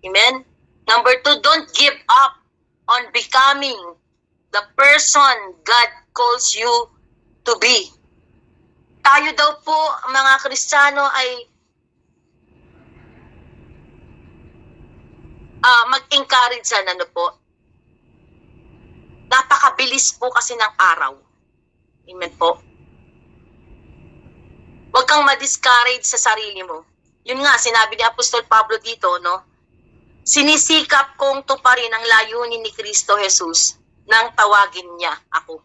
Amen? Number 2, don't give up on becoming the person God calls you to be. Tayo daw po, mga Kristiyano, ay mag-encourage sa ano po. Napakabilis po kasi ng araw. Amen po. Huwag kang ma-discourage sa sarili mo. Yun nga, sinabi ni Apostol Pablo dito, no? Sinisikap kong tuparin ang layunin ni Kristo Jesus nang tawagin niya ako.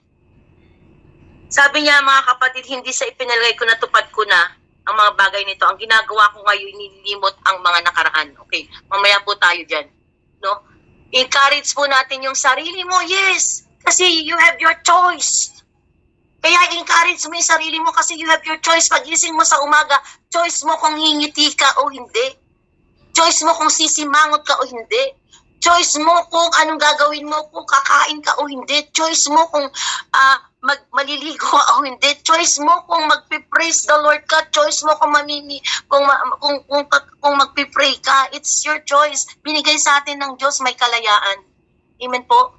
Sabi niya, mga kapatid, hindi sa ipinalagay ko na tupad ko na ang mga bagay nito. Ang ginagawa ko ngayon, nilimot ang mga nakaraan. Okay, mamaya po tayo dyan. No? Encourage po natin yung sarili mo, yes. Kasi you have your choice. Kaya encourage mo yung sarili mo kasi you have your choice. Pag-gising mo sa umaga, choice mo kung hingiti ka o hindi. Choice mo kung sisimangot ka o hindi. Choice mo kung anong gagawin mo, kung kakain ka o hindi. Choice mo kung maliligo ka o hindi. Choice mo kung magpi-praise the Lord ka. Choice mo kung kung magpi-pray ka. It's your choice. Binigay sa atin ng Diyos, may kalayaan. Amen po.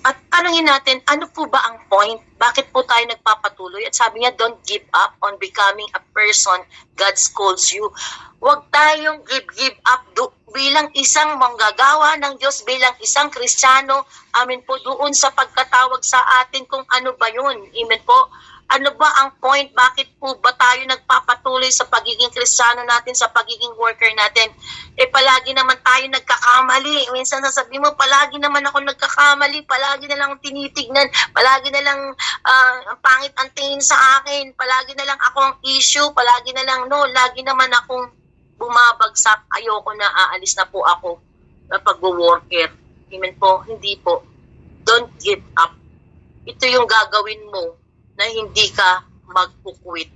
At tanungin natin, ano po ba ang point? Bakit po tayo nagpapatuloy? At sabi niya, don't give up on becoming a person God calls you. Huwag tayong give up bilang isang manggagawa ng Diyos, bilang isang Kristiyano. Amen po, doon sa pagkatawag sa atin kung ano ba yun. Amen po. Ano ba ang point? Bakit po ba tayo nagpapatuloy sa pagiging Kristiyano natin, sa pagiging worker natin? Palagi naman tayo nagkakamali. Minsan sasabihin mo, palagi naman ako nagkakamali, palagi na lang tinitignan, palagi na lang pangit ang tingin sa akin, palagi na lang ako ang issue, palagi na lang, lagi naman akong bumabagsak, ayoko na, aalis na po ako na pag-worker. Amen po? Hindi po. Don't give up. Ito yung gagawin mo na hindi ka mag-quit.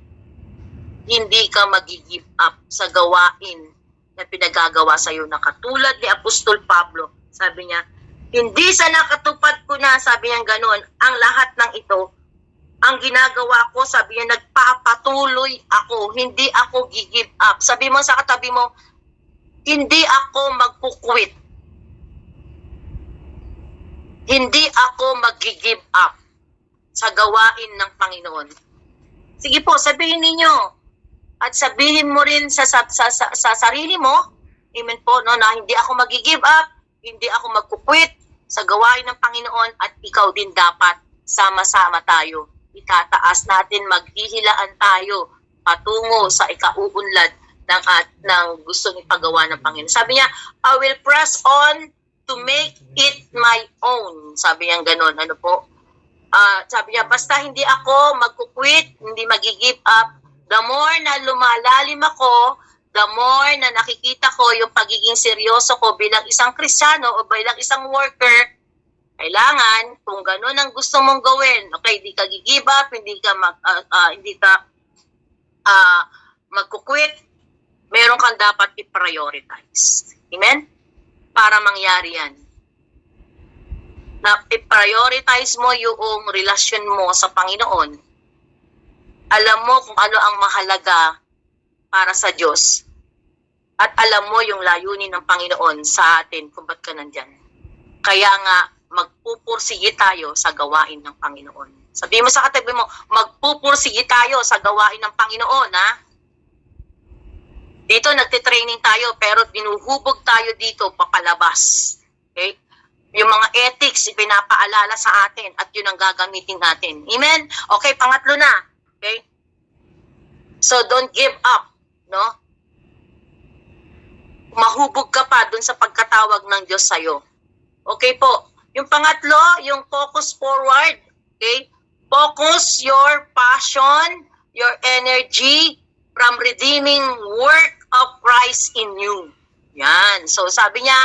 Hindi ka mag-give up sa gawain na pinagagawa sa iyo na katulad ni Apostol Pablo. Sabi niya, hindi sa nakatupad ko na, sabi niya ganoon, ang lahat ng ito ang ginagawa ko, sabi niya, nagpapatuloy ako, hindi ako give up. Sabi mo sa katabi mo, hindi ako magkukwit. Hindi ako mag-give up sa gawain ng Panginoon. Sige po, sabihin ninyo at sabihin mo rin sa sarili mo, amen po, no, na hindi ako mag-give up, hindi ako magkukwit sa gawain ng Panginoon at ikaw din dapat sama-sama tayo. Itataas natin, maghihilaan tayo patungo sa ikauunlad ng gusto ni paggawa ng Panginoon. Sabi niya, I will press on to make it my own. Sabi niya gano'n. Ano po? Sabi niya, basta hindi ako magkukwit, hindi mag-give up, the more na lumalalim ako, the more na nakikita ko yung pagiging seryoso ko bilang isang Kristiyano o bilang isang worker, kailangan, kung gano'n ang gusto mong gawin, okay, hindi ka give up, hindi ka magkukwit, meron kang dapat i-prioritize. Amen? Para mangyari yan. Na i-prioritize mo yung relasyon mo sa Panginoon. Alam mo kung ano ang mahalaga para sa Diyos. At alam mo yung layunin ng Panginoon sa atin kung ba't ka nandyan. Kaya nga, magpupursige tayo sa gawain ng Panginoon. Sabi mo sa katabi mo, magpupursige tayo sa gawain ng Panginoon, ha? Dito nagtitraining tayo, pero dinuhubog tayo dito papalabas. Okay? Yung mga ethics, ipinapaalala sa atin at yun ang gagamitin natin. Amen? Okay, pangatlo na. Okay? So, don't give up, no? Mahubog ka pa dun sa pagkatawag ng Diyos sa'yo. Okay po. Yung pangatlo, yung focus forward. Okay? Focus your passion, your energy from redeeming work of Christ in you. Yan. So, sabi niya,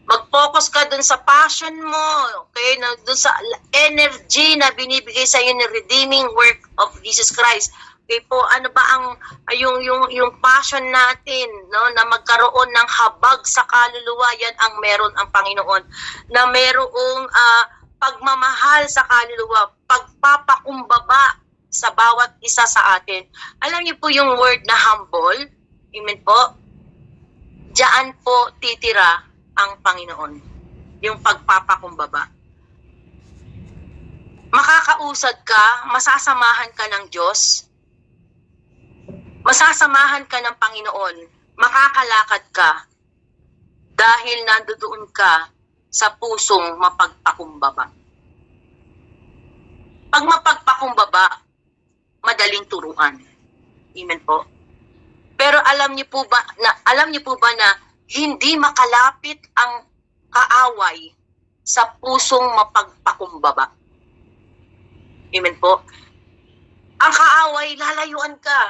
mag-focus ka dun sa passion mo, okay? Dun sa energy na binibigay sa iyo ng redeeming work of Jesus Christ. Okay po, ano ba ang yung passion natin, no, na magkaroon ng habag sa kaluluwa, yan ang meron ang Panginoon, na merong pagmamahal sa kaluluwa, pagpapakumbaba sa bawat isa sa atin. Alam niyo po yung word na humble, amen po, diyan po titira ang Panginoon, yung pagpapakumbaba. Makakausad ka, masasamahan ka ng Diyos, masasamahan ka ng Panginoon, makakalakad ka dahil nandoon ka sa pusong mapagpakumbaba. Pag mapagpakumbaba, madaling turuan. Amen po. Pero alam niyo po ba na hindi makalapit ang kaaway sa pusong mapagpakumbaba? Amen po. Ang kaaway, lalayuan ka.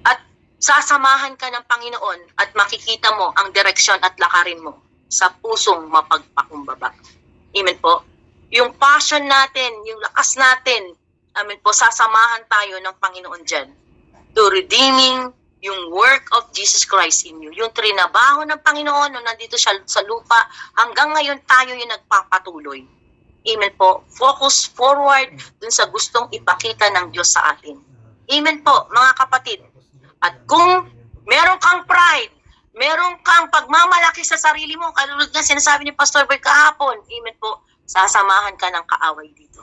At sasamahan ka ng Panginoon at makikita mo ang direksyon at lakarin mo sa pusong mapagpakumbaba. Amen po. Yung passion natin, yung lakas natin, amen po, sasamahan tayo ng Panginoon dyan. To redeeming yung work of Jesus Christ in you. Yung trinabaho ng Panginoon nung nandito siya sa lupa, hanggang ngayon tayo yung nagpapatuloy. Amen po. Focus forward dun sa gustong ipakita ng Diyos sa atin. Amen po, mga kapatid. At kung meron kang pride, meron kang pagmamalaki sa sarili mo, kalulad nga sinasabi ni Pastor Boy kahapon, amen po, sasamahan ka ng kaaway dito.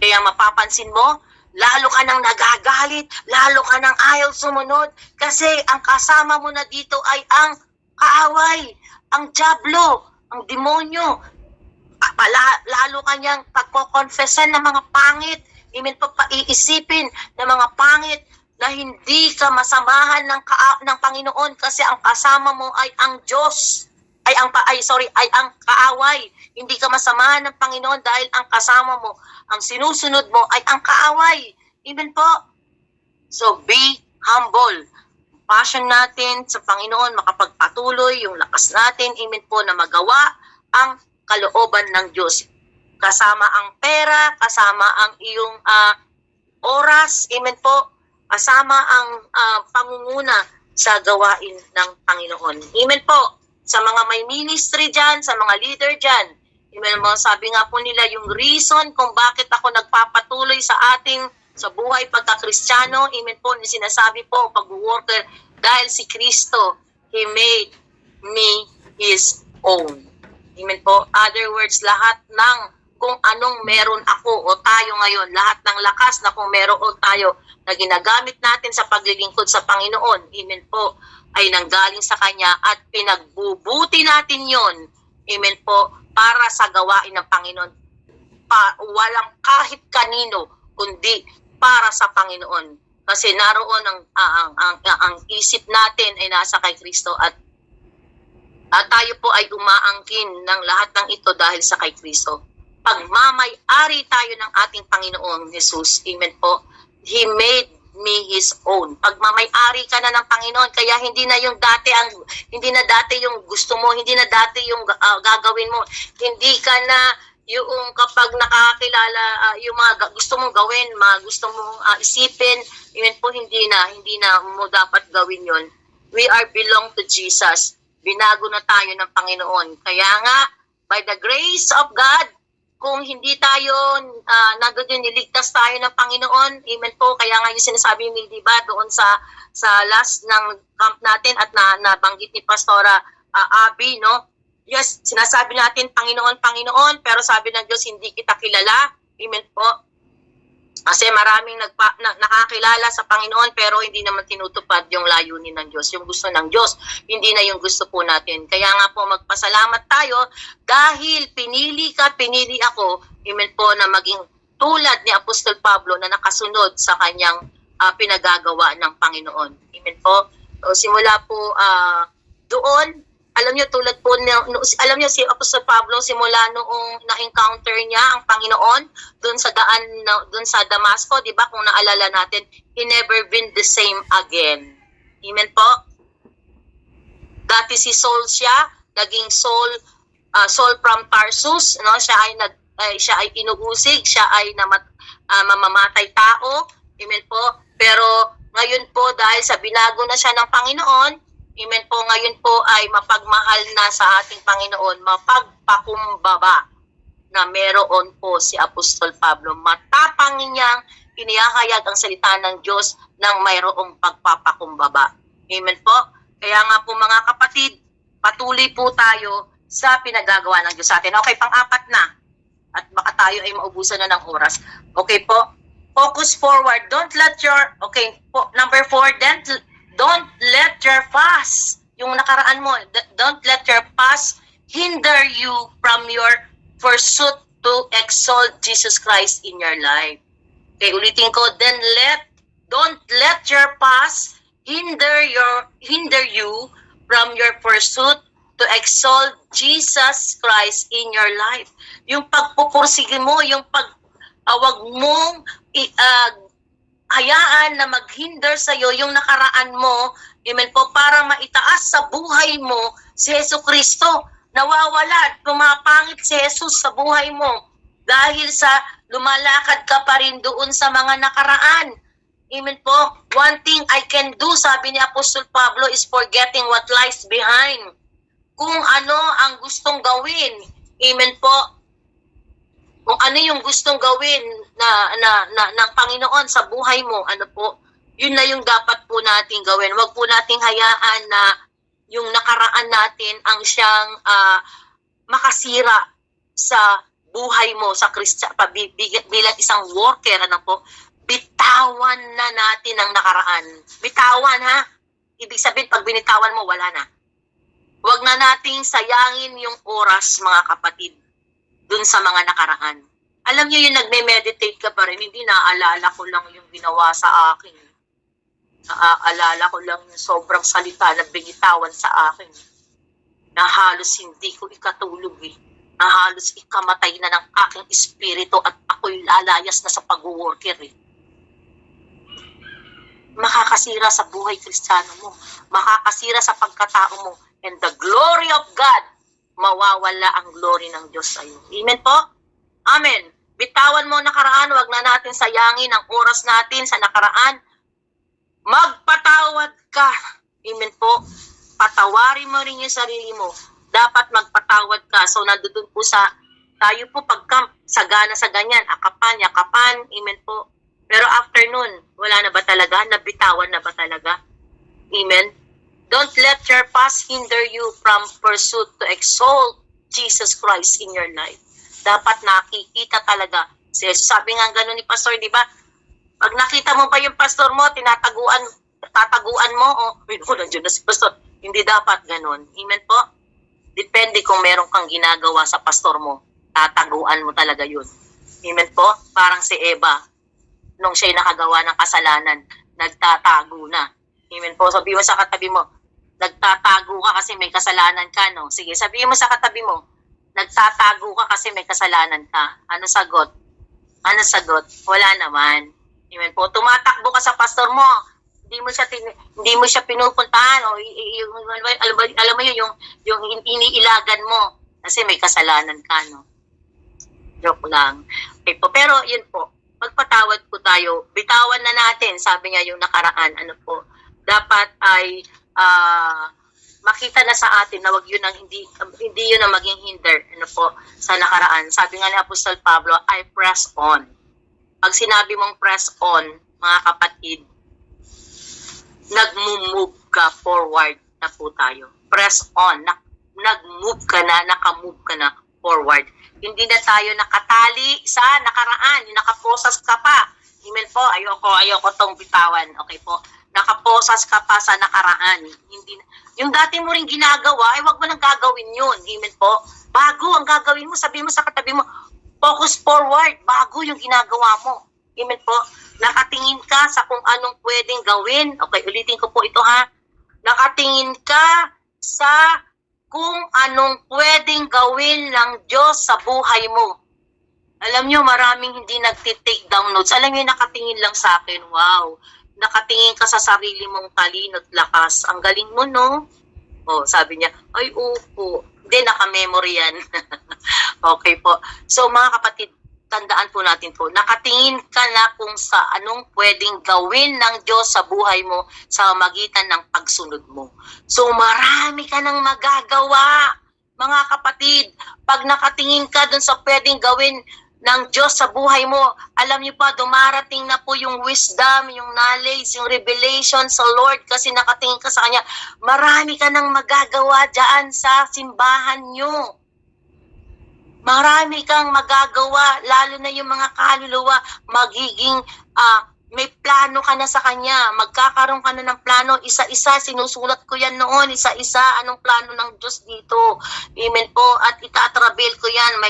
Kaya mapapansin mo, lalo ka nang nagagalit, lalo ka nang ayaw sumunod, kasi ang kasama mo na dito ay ang kaaway, ang dyablo, ang demonyo. Lalo ka niyang pagkoconfessan ng mga pangit, amen po, paiisipin ng mga pangit na hindi ka masamahan ng Panginoon kasi ang kasama mo ay ang Diyos. Ay ang kaaway. Hindi ka masamahan ng Panginoon dahil ang kasama mo, ang sinusunod mo ay ang kaaway. Amen po. So be humble. Passion natin sa Panginoon, makapagpatuloy yung lakas natin, amen po, na magawa ang kalooban ng Diyos. Kasama ang pera, kasama ang iyong oras, amen po, kasama ang pangunguna sa gawain ng Panginoon. Amen po. Sa mga may ministry dyan, sa mga leader dyan, Amen po. Sabi nga po nila, yung reason kung bakit ako nagpapatuloy sa buhay pagka-Kristiyano, amen po, yung sinasabi po, pag-worker, dahil si Kristo, He made me His own. Amen po. Other words, lahat ng kung anong meron ako o tayo ngayon, lahat ng lakas na kung meron tayo na ginagamit natin sa paglilingkod sa Panginoon, amen po, ay nanggaling sa Kanya at pinagbubuti natin yon, amen po, para sa gawain ng Panginoon. Walang kahit kanino, kundi para sa Panginoon. Kasi naroon ang isip natin ay nasa kay Kristo at tayo po ay umaangkin ng lahat ng ito dahil sa kay Kristo. Pagmamay-ari tayo ng ating Panginoon Jesus, amen po, He made me His own. Pagmamay-ari ka na ng Panginoon, kaya hindi na dati yung gusto mo, hindi na dati yung gagawin mo, hindi ka na yung kapag nakakilala yung mga gusto mong gawin, mga gusto mong isipin, amen po, hindi na mo dapat gawin yon. We are belong to Jesus. Binago na tayo ng Panginoon. Kaya nga, by the grace of God, kung hindi tayo nandoon niligtas tayo ng Panginoon, amen po, kaya nga yung sinasabi ni diba doon sa last ng camp natin at nabanggit ni Pastora Abby, no? Yes, sinasabi natin Panginoon, Panginoon, pero sabi ng Diyos hindi kita kilala, amen po. Kasi maraming nakakilala sa Panginoon pero hindi naman tinutupad yung layunin ng Diyos, yung gusto ng Diyos, hindi na yung gusto po natin. Kaya nga po magpasalamat tayo dahil pinili ka, pinili ako, amen po, na maging tulad ni Apostol Pablo na nakasunod sa kanyang pinagagawa ng Panginoon. Amen po. So, simula po doon, alam niyo tulad po alam niyo si Apostol Pablo simula noong na-encounter niya ang Panginoon doon sa daan doon sa Damasco, 'di ba? Kung naalala natin, he never been the same again. Amen po. Dati si Saul siya, naging Saul from Tarsus, no? Siya ay inuusig, siya ay mamamatay tao. Amen po. Pero ngayon po dahil sa binago na siya ng Panginoon, amen po, ngayon po ay mapagmahal na sa ating Panginoon, mapagpakumbaba na meron po si Apostol Pablo. Matapang niyang inihahayag ang salita ng Diyos ng mayroong pagpapakumbaba. Amen po. Kaya nga po mga kapatid, patuloy po tayo sa pinagagawa ng Diyos sa atin. Okay, pang-apat na. At baka tayo ay maubusan na ng oras. Okay po. Focus forward. Number 4, don't let your past, yung nakaraan mo, don't let your past hinder you from your pursuit to exalt Jesus Christ in your life. Okay, ulitin ko, don't let your past hinder you from your pursuit to exalt Jesus Christ in your life. Yung pagpupursige mo, yung wag mong hayaan na maghinder sa iyo yung nakaraan mo, amen po, para maitaas sa buhay mo si Hesus Kristo. Nawawala, pumapangit si Jesus sa buhay mo dahil sa lumalakad ka pa rin doon sa mga nakaraan. Amen po. One thing I can do, sabi ni Apostol Pablo, is forgetting what lies behind. Kung ano ang gustong gawin, amen po, kung ano yung gustong gawin ng Panginoon sa buhay mo, ano po, yun na yung dapat po nating gawin. Huwag po nating hayaan na yung nakaraan natin ang siyang makasira sa buhay mo, sa bilang isang worker, ano po, bitawan na natin ang nakaraan. Bitawan, ha? Ibig sabihin, pag binitawan mo, wala na. Huwag na nating sayangin yung oras, mga kapatid, dun sa mga nakaraan. Alam niyo yung nagme-meditate ka pa rin, hindi naaalala ko lang yung ginawa sa akin. Naaalala ko lang yung sobrang salita na binitawan sa akin. Na halos hindi ko ikatulog eh. Na halos ikamatay na ng aking espiritu at ako'y lalayas na sa pag-worker eh. Makakasira sa buhay Kristiyano mo. Makakasira sa pagkatao mo. And the glory of God, mawawala ang glory ng Diyos sa iyo. Amen po? Amen. Bitawan mo nakaraan, wag na natin sayangin ang oras natin sa nakaraan. Magpatawad ka. Amen po. Patawarin mo rin yung sarili mo. Dapat magpatawad ka. So, nandun po sa Tayo po pagka sagana sa ganyan, akapan, yakapan, amen po. Pero after nun, wala na ba talaga? Nabitawan na ba talaga? Amen? Don't let your past hinder you from pursuit to exalt Jesus Christ in your life. Dapat nakikita talaga si Jesus. Sabi nga gano'n ni Pastor, di ba? Pag nakita mo pa yung pastor mo, tataguan mo, nandiyan na si Pastor. Hindi dapat gano'n. Amen po? Depende kung meron kang ginagawa sa pastor mo, tataguan mo talaga yun. Amen po? Parang si Eva, nung siya'y nakagawa ng kasalanan, nagtatago na. Amen po? Sabi mo sa katabi mo, nagtatago ka kasi may kasalanan ka, no? Sige, sabihin mo sa katabi mo, nagtatago ka kasi may kasalanan ka. Ano sagot? Ano sagot? Wala naman. Amen po. Tumatakbo ka sa pastor mo, hindi mo siya pinupuntahan o alam mo yun, yung iniilagan mo kasi may kasalanan ka, no? Joke lang. Okay po. Pero yun po, magpatawad po tayo. Bitawan na natin, sabi niya yung nakaraan, ano po, dapat ay makita na sa atin na wag yun ang hindi yun ang maging hinder, ano po, sa nakaraan. Sabi nga ni Apostol Pablo, I press on. Pag sinabi mong press on, mga kapatid, nag-move ka forward na po tayo. Press on, nag-move ka na, naka-move ka na forward. Hindi na tayo nakatali sa nakaraan, nakaposas ka pa. Amen po, ayoko tong bitawan. Okay po, nakaposas ka pa sa nakaraan. Hindi, yung dati mo rin ginagawa, ay wag mo nang gagawin yun. Amen po, bago ang gagawin mo, sabi mo sa katabi mo, focus forward, bago yung ginagawa mo. Amen po, nakatingin ka sa kung anong pwedeng gawin. Okay, ulitin ko po ito ha. Nakatingin ka sa kung anong pwedeng gawin ng Diyos sa buhay mo. Alam nyo, maraming hindi nagtitake down notes. Alam nyo, nakatingin lang sa akin. Wow, nakatingin ka sa sarili mong talino at lakas. Ang galing mo, no? Oh, sabi niya, ay, opo. Hindi, naka-memory yan. Okay po. So, mga kapatid, tandaan po natin po, nakatingin ka na kung sa anong pwedeng gawin ng Diyos sa buhay mo sa magitan ng pagsunod mo. So, marami ka nang magagawa, mga kapatid. Pag nakatingin ka dun sa pwedeng gawin ng Diyos sa buhay mo, alam niyo pa, dumarating na po yung wisdom, yung knowledge, yung revelation sa Lord kasi nakatingin ka sa Kanya. Marami ka nang magagawa dyan sa simbahan nyo. Marami kang magagawa, lalo na yung mga kaluluwa, magiging, may plano ka na sa Kanya, magkakaroon ka na ng plano, isa-isa, sinusulat ko yan noon, isa-isa, anong plano ng Diyos dito. Amen po, at itatrabil ko yan,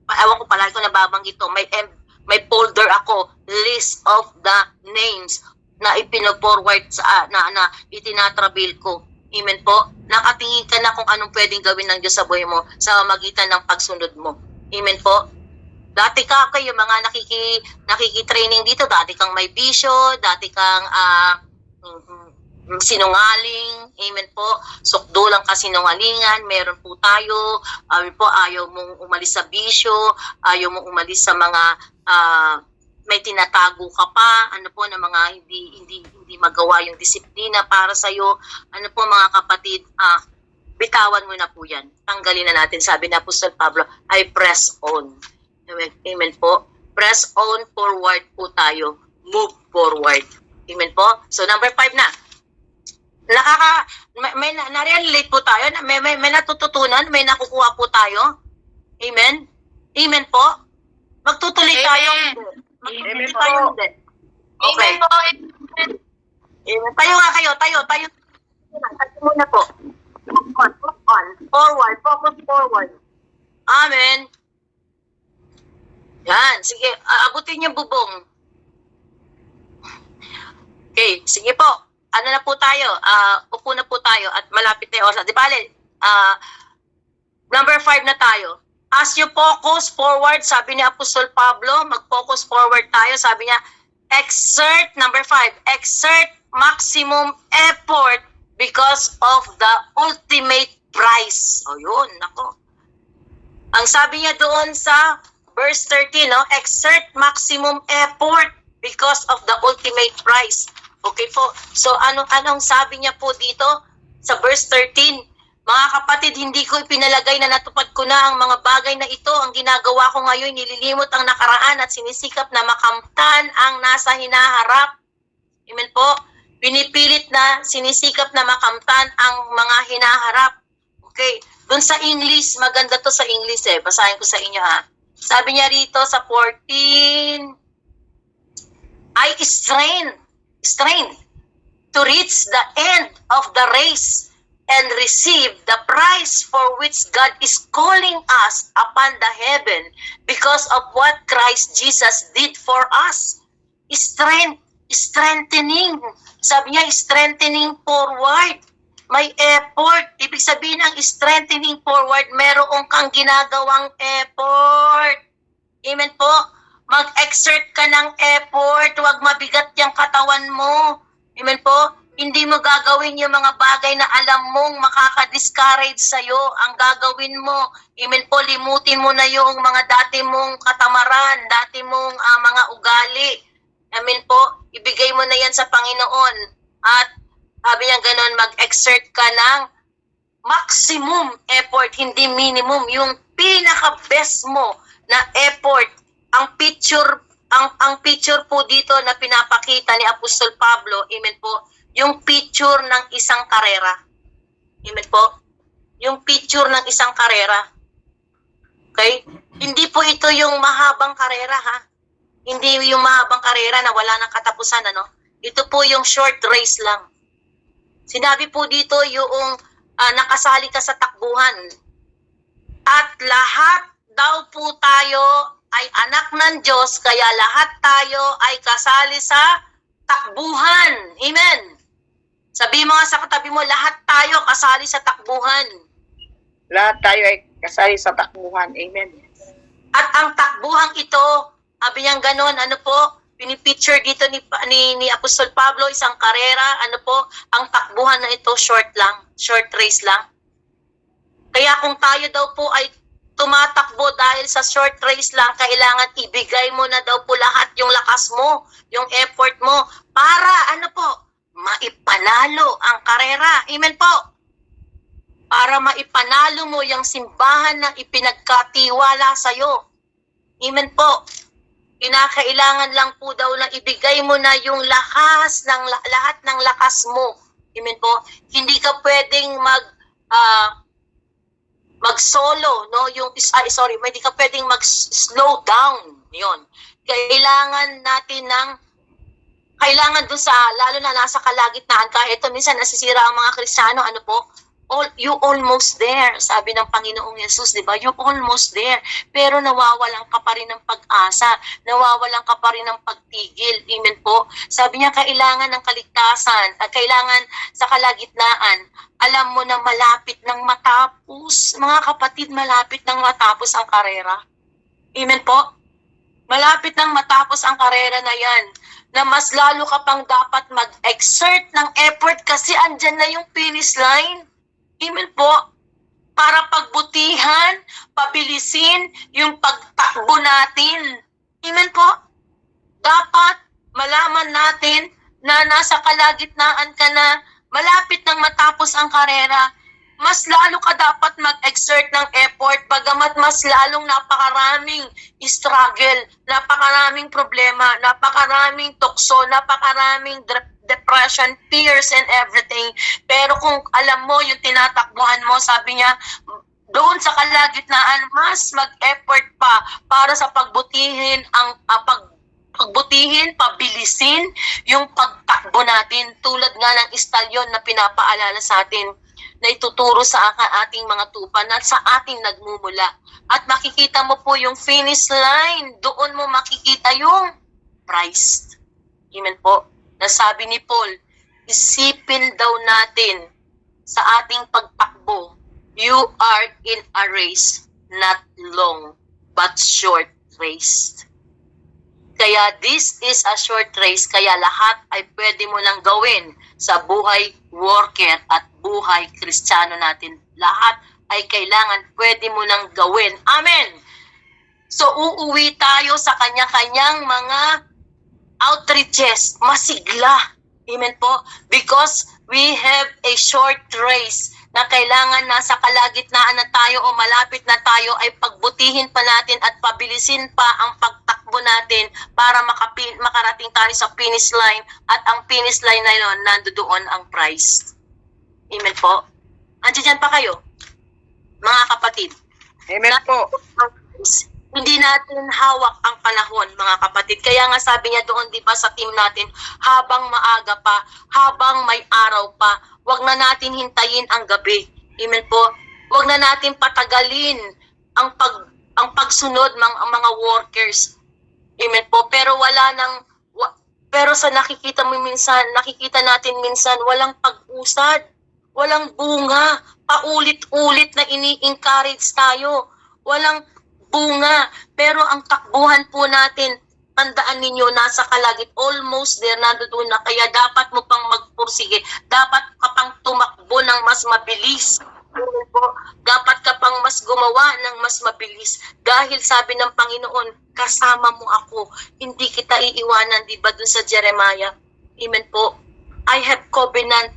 ewan ko palagi ko nababanggit ito, may folder ako, list of the names na ipino-forward na itinatrabil ko. Amen po. Nakatingin ka na kung anong pwedeng gawin ng Diyos sa buhay mo sa magitan ng pagsunod mo. Amen po. Dati ka kayo mga nakikitraining dito, dati kang may bisyo, dati kang sinungaling. Amen po. Sukdo lang ka sinungalingan. Meron po tayo. Amen po, ayaw mong umalis sa bisyo, ayaw mong umalis sa mga may tinatago ka pa, ano po, na mga hindi magawa yung disiplina para sa iyo. Ano po mga kapatid, bitawan mo na po yan. Tanggalin na natin, sabi na Apostol Pablo, I press on. Amen po. Press on forward po tayo. Move forward. Amen po. So number 5 na. May na-relate po tayo, may natututunan, may nakukuha po tayo. Amen. Amen po. Magtutuloy tayo. Amen po. Okay. Amen po. Amen. Tayo nga kayo. Tayo muna po. On. Forward. Focus forward. Amen. Yan. Sige. Abutin yung bubong. Okay. Sige po. Ano na po tayo? Upo na po tayo at malapit na yung oras. Di bale, number 5 na tayo. As you focus forward, sabi ni Apostol Pablo, mag-focus forward tayo. Sabi niya, exert, number 5, exert maximum effort because of the ultimate prize. O yun, nako. Ang sabi niya doon sa verse 13, no? Exert maximum effort because of the ultimate prize. Okay po. So, anong sabi niya po dito sa verse 13? Mga kapatid, hindi ko ipinalagay na natupad ko na ang mga bagay na ito. Ang ginagawa ko ngayon, nililimot ang nakaraan at sinisikap na makamtan ang nasa hinaharap. Amen po. Pinipilit na sinisikap na makamtan ang mga hinaharap. Okay. Doon sa English, maganda to sa English eh. Basahin ko sa inyo ha. Sabi niya rito sa 14, I strain to reach the end of the race and receive the prize for which God is calling us upon the heaven because of what Christ Jesus did for us. Strengthening. Sabi niya, strengthening forward. May effort. Ibig sabihin ng strengthening forward, meron kang ginagawang effort. Amen po. Mag-exert ka ng effort. Huwag mabigat yung katawan mo. Amen po. Hindi mo gagawin yung mga bagay na alam mong makaka-discourage sa'yo. Ang gagawin mo, amen po, limutin mo na yung mga dati mong katamaran, dati mong mga ugali. Amen po, ibigay mo na yan sa Panginoon. At sabi niya ganon, mag-exert ka ng maximum effort, hindi minimum. Yung pinaka-best mo na effort. Ang picture po dito na pinapakita ni Apostol Pablo, amen po, yung picture ng isang karera. Amen po? Yung picture ng isang karera. Okay? Hindi po ito yung mahabang karera, ha? Hindi yung mahabang karera na wala nang katapusan, ano? Ito po yung short race lang. Sinabi po dito yung nakasali ka sa takbuhan. At lahat daw po tayo ay anak ng Diyos, kaya lahat tayo ay kasali sa takbuhan. Amen. Sabi mo nga sa katabi mo, lahat tayo kasali sa takbuhan. Lahat tayo ay kasali sa takbuhan. Amen. At ang takbuhan ito, sabi niyang ganon, ano po, pinipicture dito ni Apostol Pablo, isang karera, ano po, ang takbuhan na ito, short race lang. Kaya kung tayo daw po ay tumatakbo dahil sa short race lang, kailangan ibigay mo na daw po lahat yung lakas mo, yung effort mo, para ano po, maipanalo ang karera. Amen po. Para maipanalo mo yung simbahan na ipinagkatiwala sa'yo. Amen po. Kinakailangan lang po daw na ibigay mo na yung lahat ng lakas mo. Amen po. Hindi ka pwedeng mag-solo, no? Hindi ka pwedeng mag-slow down. 'Yon. Kailangan dun sa, lalo na nasa kalagitnaan ka, ito minsan nasisira ang mga Kristiyano, ano po, you almost there, sabi ng Panginoong Yesus, di ba? You almost there, pero nawawalan ka pa rin ng pag-asa, nawawalan ka pa rin ng pagtigil, amen po. Sabi niya, kailangan ng kaligtasan, at kailangan sa kalagitnaan, alam mo na malapit ng matapos, mga kapatid, malapit ng matapos ang karera. Amen po? Malapit ng matapos ang karera na yan, na mas lalo ka pang dapat mag-exert ng effort kasi andyan na yung finish line. Amen po. Para pagbutihan, pabilisin yung pagtakbo natin. Amen po. Dapat malaman natin na nasa kalagitnaan ka na, malapit nang matapos ang karera, mas lalo ka dapat mag-exert ng effort, bagamat mas lalong napakaraming struggle, napakaraming problema, napakaraming tukso, napakaraming depression, fears, and everything. Pero kung alam mo yung tinatakbuhan mo, sabi niya, doon sa kalagitnaan, mas mag-effort pa para sa pagbutihin, pabilisin yung pagtakbo natin, tulad nga ng istalyon na pinapaalala sa atin, na ituturo sa ating mga tupa na sa ating nagmumula. At makikita mo po yung finish line. Doon mo makikita yung prize. Amen po. Nasabi ni Paul, isipin daw natin sa ating pagtakbo, you are in a race, not long, but short race. Kaya this is a short race, kaya lahat ay pwede mo lang gawin sa buhay worker at buhay Kristiyano natin. Lahat ay kailangan pwede mo lang gawin. Amen! So uuwi tayo sa kanya-kanyang mga outreaches, masigla. Amen po? Because we have a short race na kailangan nasa kalagitnaan na tayo o malapit na tayo ay pagbutihin pa natin at pabilisin pa ang pagtakbo natin para makarating tayo sa finish line, at ang finish line na yun, nandoon ang prize. Amen po. Andiyan pa kayo, mga kapatid. Amen po. Hindi natin hawak ang panahon, mga kapatid. Kaya nga sabi niya doon, di ba, sa team natin, habang maaga pa, habang may araw pa, wag na natin hintayin ang gabi. Amen po. Wag na natin patagalin ang pagsunod ng mga workers. Amen po. Pero pero sa nakikita natin minsan, walang pag-usad, walang bunga, paulit-ulit na ini-encourage tayo. Walang bunga. Pero ang takbuhan po natin, tandaan ninyo, nasa kalagit, almost there, nandoon na. Kaya dapat mo pang magpursige. Dapat ka pang tumakbo ng mas mabilis. Dapat ka pang mas gumawa ng mas mabilis. Dahil sabi ng Panginoon, kasama mo ako. Hindi kita iiwanan, di ba dun sa Jeremiah? Amen po. I have covenant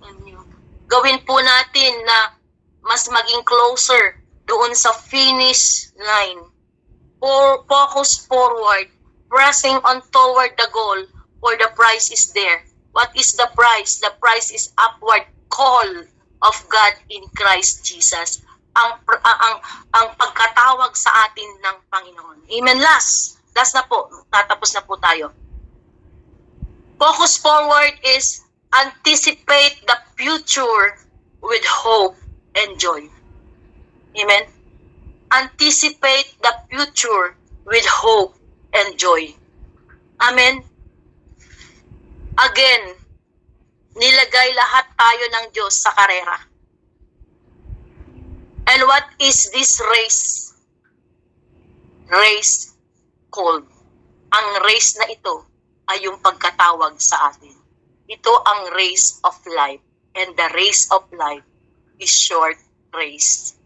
in you. Gawin po natin na mas maging closer doon sa finish line. Or focus forward, pressing on toward the goal, for the prize is there. What is the prize? The prize is upward call of God in Christ Jesus. Ang pagkatawag sa atin ng Panginoon. Amen. Last na po. Tatapos na po tayo. Focus forward is anticipate the future with hope and joy. Amen. Anticipate the future with hope and joy. Amen. Again, nilagay lahat tayo ng Diyos sa karera. And what is this race? Race called. Ang race na ito ay yung pagkatawag sa atin. Ito ang race of life. And the race of life is short race.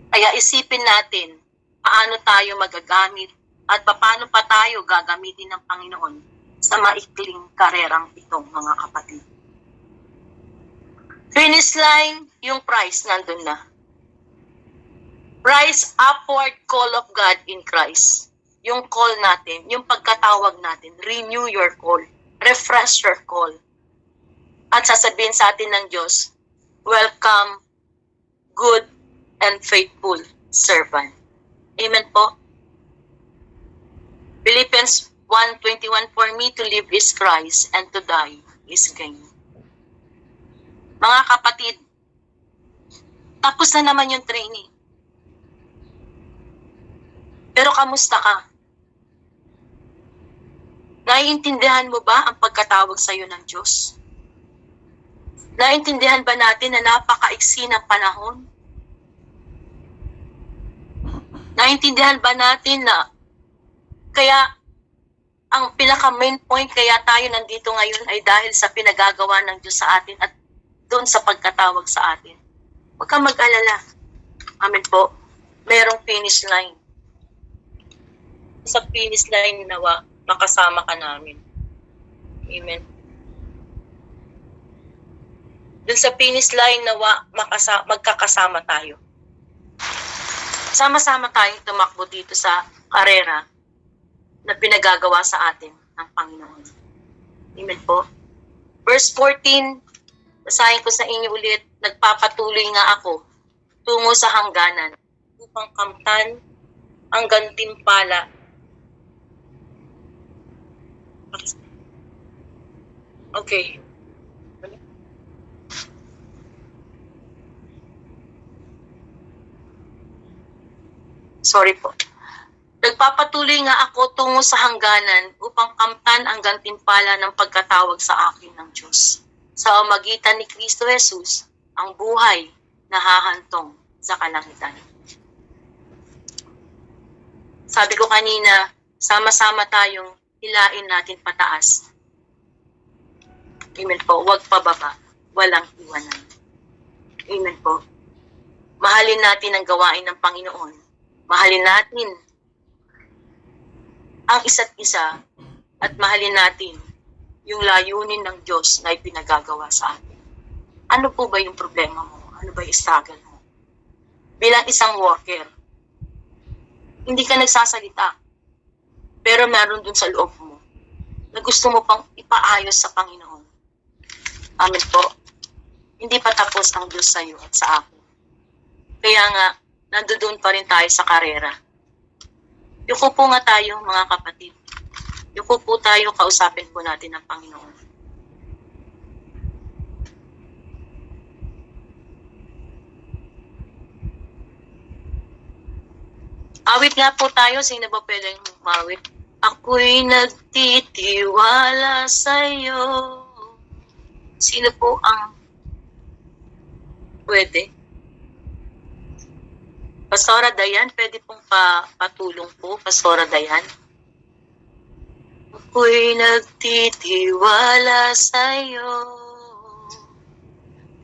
Kaya isipin natin paano tayo magagamit at paano pa tayo gagamitin ng Panginoon sa maikling karerang itong mga kapatid. Finish line, yung prize nandun na. Prize, upward call of God in Christ. Yung call natin, yung pagkatawag natin, renew your call, refresh your call. At sasabihin sa atin ng Diyos, welcome, good and faithful servant. Amen po. Philippians 1:21, for me to live is Christ and to die is gain. Mga kapatid, tapos na naman yung training. Pero kamusta ka? Naiintindihan mo ba ang pagkatawag sa iyo ng Diyos? Naiintindihan ba natin na napakaiksi ng panahon? Naiintindihan ba natin na kaya ang pinaka-main point kaya tayo nandito ngayon ay dahil sa pinagagawa ng Diyos sa atin at doon sa pagkatawag sa atin? Huwag kang mag-alala. Amen po. Merong finish line. Sa finish line nawa, makasama ka namin. Amen. Doon sa finish line nawa, magkakasama tayo. Sama-sama tayong tumakbo dito sa karera na pinagagawa sa atin ng Panginoon. Amen po. Verse 14, basahin ko sa inyo ulit, nagpapatuloy nga ako tungo sa hangganan upang kamtan ang gantimpala. Okay. Sorry po. Nagpapatuloy nga ako tungo sa hangganan upang kamtan ang gantimpala ng pagkatawag sa akin ng Diyos. Sa magitan ni Kristo Jesus, ang buhay na hahantong sa kalangitan. Sabi ko kanina, sama-sama tayong hilain natin pataas. Amen po. Huwag pababa. Walang iwanan. Amen po. Mahalin natin ang gawain ng Panginoon. Mahalin natin ang isa't isa at mahalin natin yung layunin ng Diyos na ipinagagawa sa atin. Ano po ba yung problema mo? Ano ba yung struggle mo? Bilang isang worker, hindi ka nagsasalita, pero meron dun sa loob mo na gusto mo pang ipaayos sa Panginoon. Amen po. Hindi pa tapos ang Diyos sa iyo at sa akin. Kaya nga, nandoon pa rin tayo sa karera. Yuko po nga tayo, mga kapatid. Yuko po tayo, kausapin po natin ang Panginoon. Awit nga po tayo. Sino ba pwedeng mawit? Ako'y nagtitiwala sa'yo. Sino po ang pwede? Pastora Dayan, pwede pong patulong po, Pastora Dayan. Ako'y nagtitiwala sa'yo,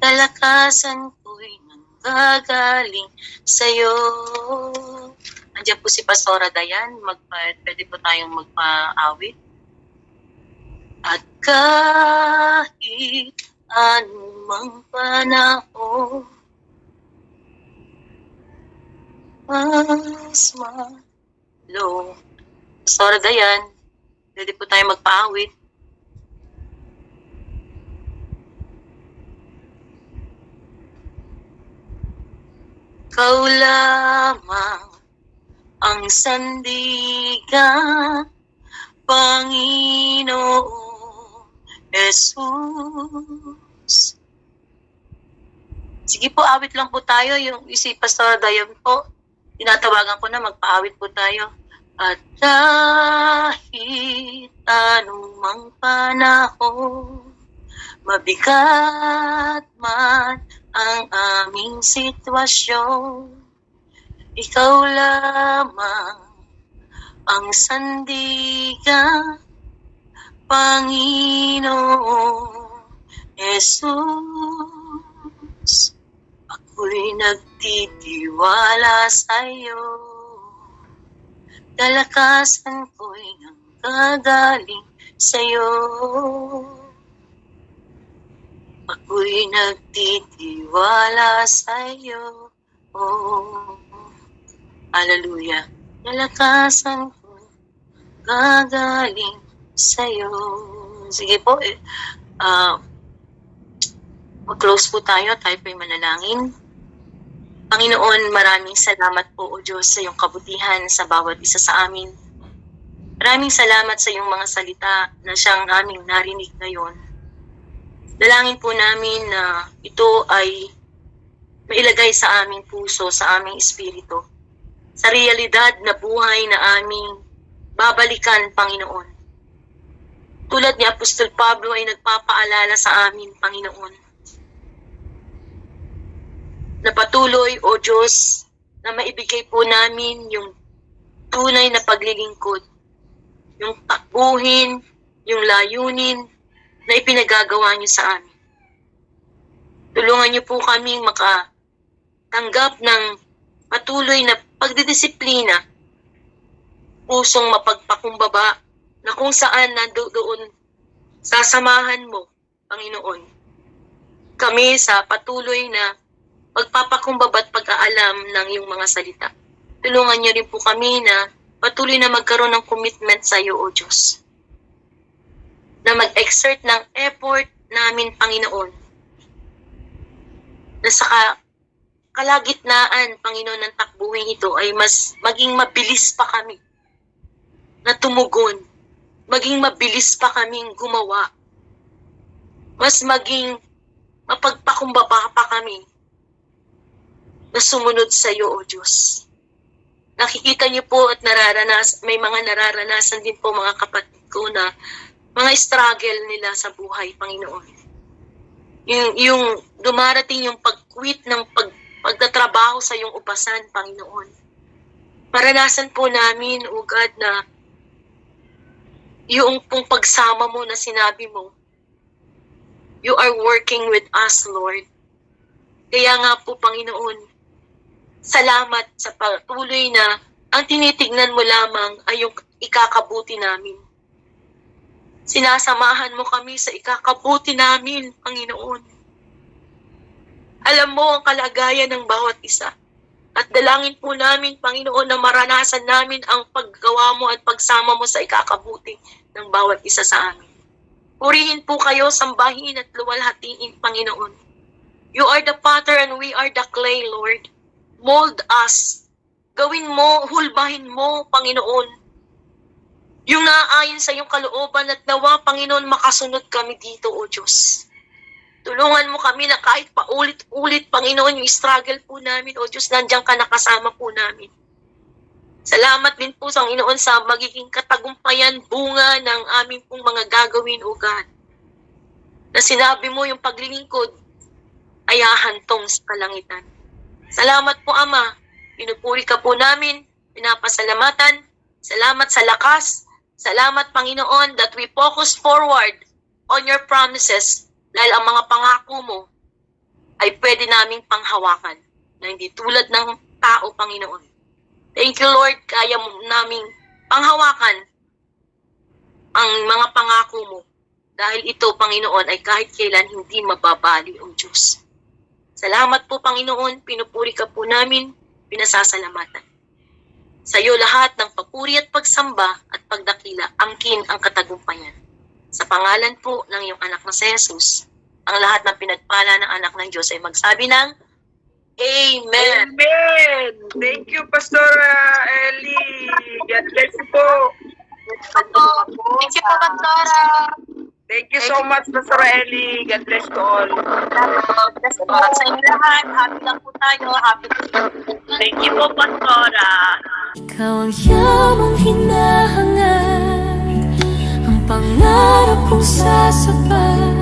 kalakasan ko'y nanggagaling sa'yo. Andiyan po si Pastora Dayan, pwede po tayong magpa-awit. At kahit anumang panahon, mas malo. Pastora Dayan, pwede po tayo magpa-awit. Ikaw lamang ang sandigan, Panginoon Jesus. Sige po, awit lang po tayo. Yung si Pastor Dayan po, tinatawagan ko na, magpa-awit po tayo. At kahit anumang panahon, mabigat man ang aming sitwasyon, ikaw lamang ang sandigan, Panginoon Jesus. Ako'y nagtitiwala sa'yo, kalakasan ko'y nanggagaling sa'yo. Ako'y nagtitiwala sa'yo, oh. Hallelujah. Kalakasan ko'y gagaling sa'yo. Sige po, mag-close po tayo po'y manalangin. Panginoon, maraming salamat po, O Diyos, sa iyong kabutihan sa bawat isa sa amin. Maraming salamat sa iyong mga salita na siyang aming narinig ngayon. Dalangin po namin na ito ay mailagay sa aming puso, sa aming espiritu, sa realidad na buhay na aming babalikan, Panginoon. Tulad ni Apostol Pablo ay nagpapaalala sa amin, Panginoon, na patuloy, O Diyos, na maibigay po namin yung tunay na paglilingkod, yung takbuhin, yung layunin na ipinagagawa niyo sa amin. Tulungan niyo po kaming makatanggap ng patuloy na pagdidisiplina, pusong mapagpakumbaba, na kung saan nandoon sasamahan mo, Panginoon, kami sa patuloy na pagpapakumbaba at pag-aalam ng iyong mga salita. Tulungan niyo rin po kami na patuloy na magkaroon ng commitment sa iyo, O Diyos. Na mag-exert ng effort namin, Panginoon, na sa kalagitnaan, Panginoon, ng takbuhin ito ay mas maging mabilis pa kami na tumugon, maging mabilis pa kaming gumawa, mas maging mapagpakumbaba pa kami na sumunod sa iyo, O Diyos. Nakikita niyo po at may mga nararanasan din po mga kapatid ko na mga struggle nila sa buhay, Panginoon. Yung dumarating yung pag-quit ng pagtatrabaho sa iyong upasan, Panginoon. Maranasan po namin, O God, na yung pong pagsama mo na sinabi mo, you are working with us, Lord. Kaya nga po, Panginoon, salamat sa patuloy na ang tinitignan mo lamang ay yung ikakabuti namin. Sinasamahan mo kami sa ikakabuti namin, Panginoon. Alam mo ang kalagayan ng bawat isa. At dalangin po namin, Panginoon, na maranasan namin ang paggawa mo at pagsama mo sa ikakabuti ng bawat isa sa amin. Purihin po kayo, sambahin at luwalhatiin, Panginoon. You are the potter and we are the clay, Lord. Mold us. Gawin mo, hulbahin mo, Panginoon. Yung naaayon sa iyong kalooban at nawa, Panginoon, makasunod kami dito, O Diyos. Tulungan mo kami na kahit paulit-ulit, Panginoon, yung struggle po namin, O Diyos, nandiyan ka nakasama po namin. Salamat din po, Panginoon, sa magiging katagumpayan, bunga ng aming pong mga gagawin, O God. Na sinabi mo yung paglilingkod ay hahantong sa kalangitan. Salamat po, Ama. Pinupuri ka po namin, pinapasalamatan. Salamat sa lakas. Salamat, Panginoon, that we focus forward on your promises dahil ang mga pangako mo ay pwede naming panghawakan na hindi tulad ng tao, Panginoon. Thank you, Lord, kaya mo naming panghawakan ang mga pangako mo dahil ito, Panginoon, ay kahit kailan hindi mababali, O Diyos. Salamat po, Panginoon, pinupuri ka po namin, pinasasalamatan. Sa iyo lahat ng papuri at pagsamba at pagdakila, angkin ang katagumpayan. Sa pangalan po ng iyong anak na si Jesus, ang lahat ng pinagpala ng anak ng Diyos ay magsabi ng Amen. Amen. Thank you, Pastor Ellie. God bless you po. Thank you po, Pastora. Thank you so much, Pastor Ellie. God bless you all. Salamat sa inyo lahat. Happy lang po tayo. Happy po. Thank you po, Pastora. Ikaw ang yamang hinahangad, ang pangarap kong sasapat.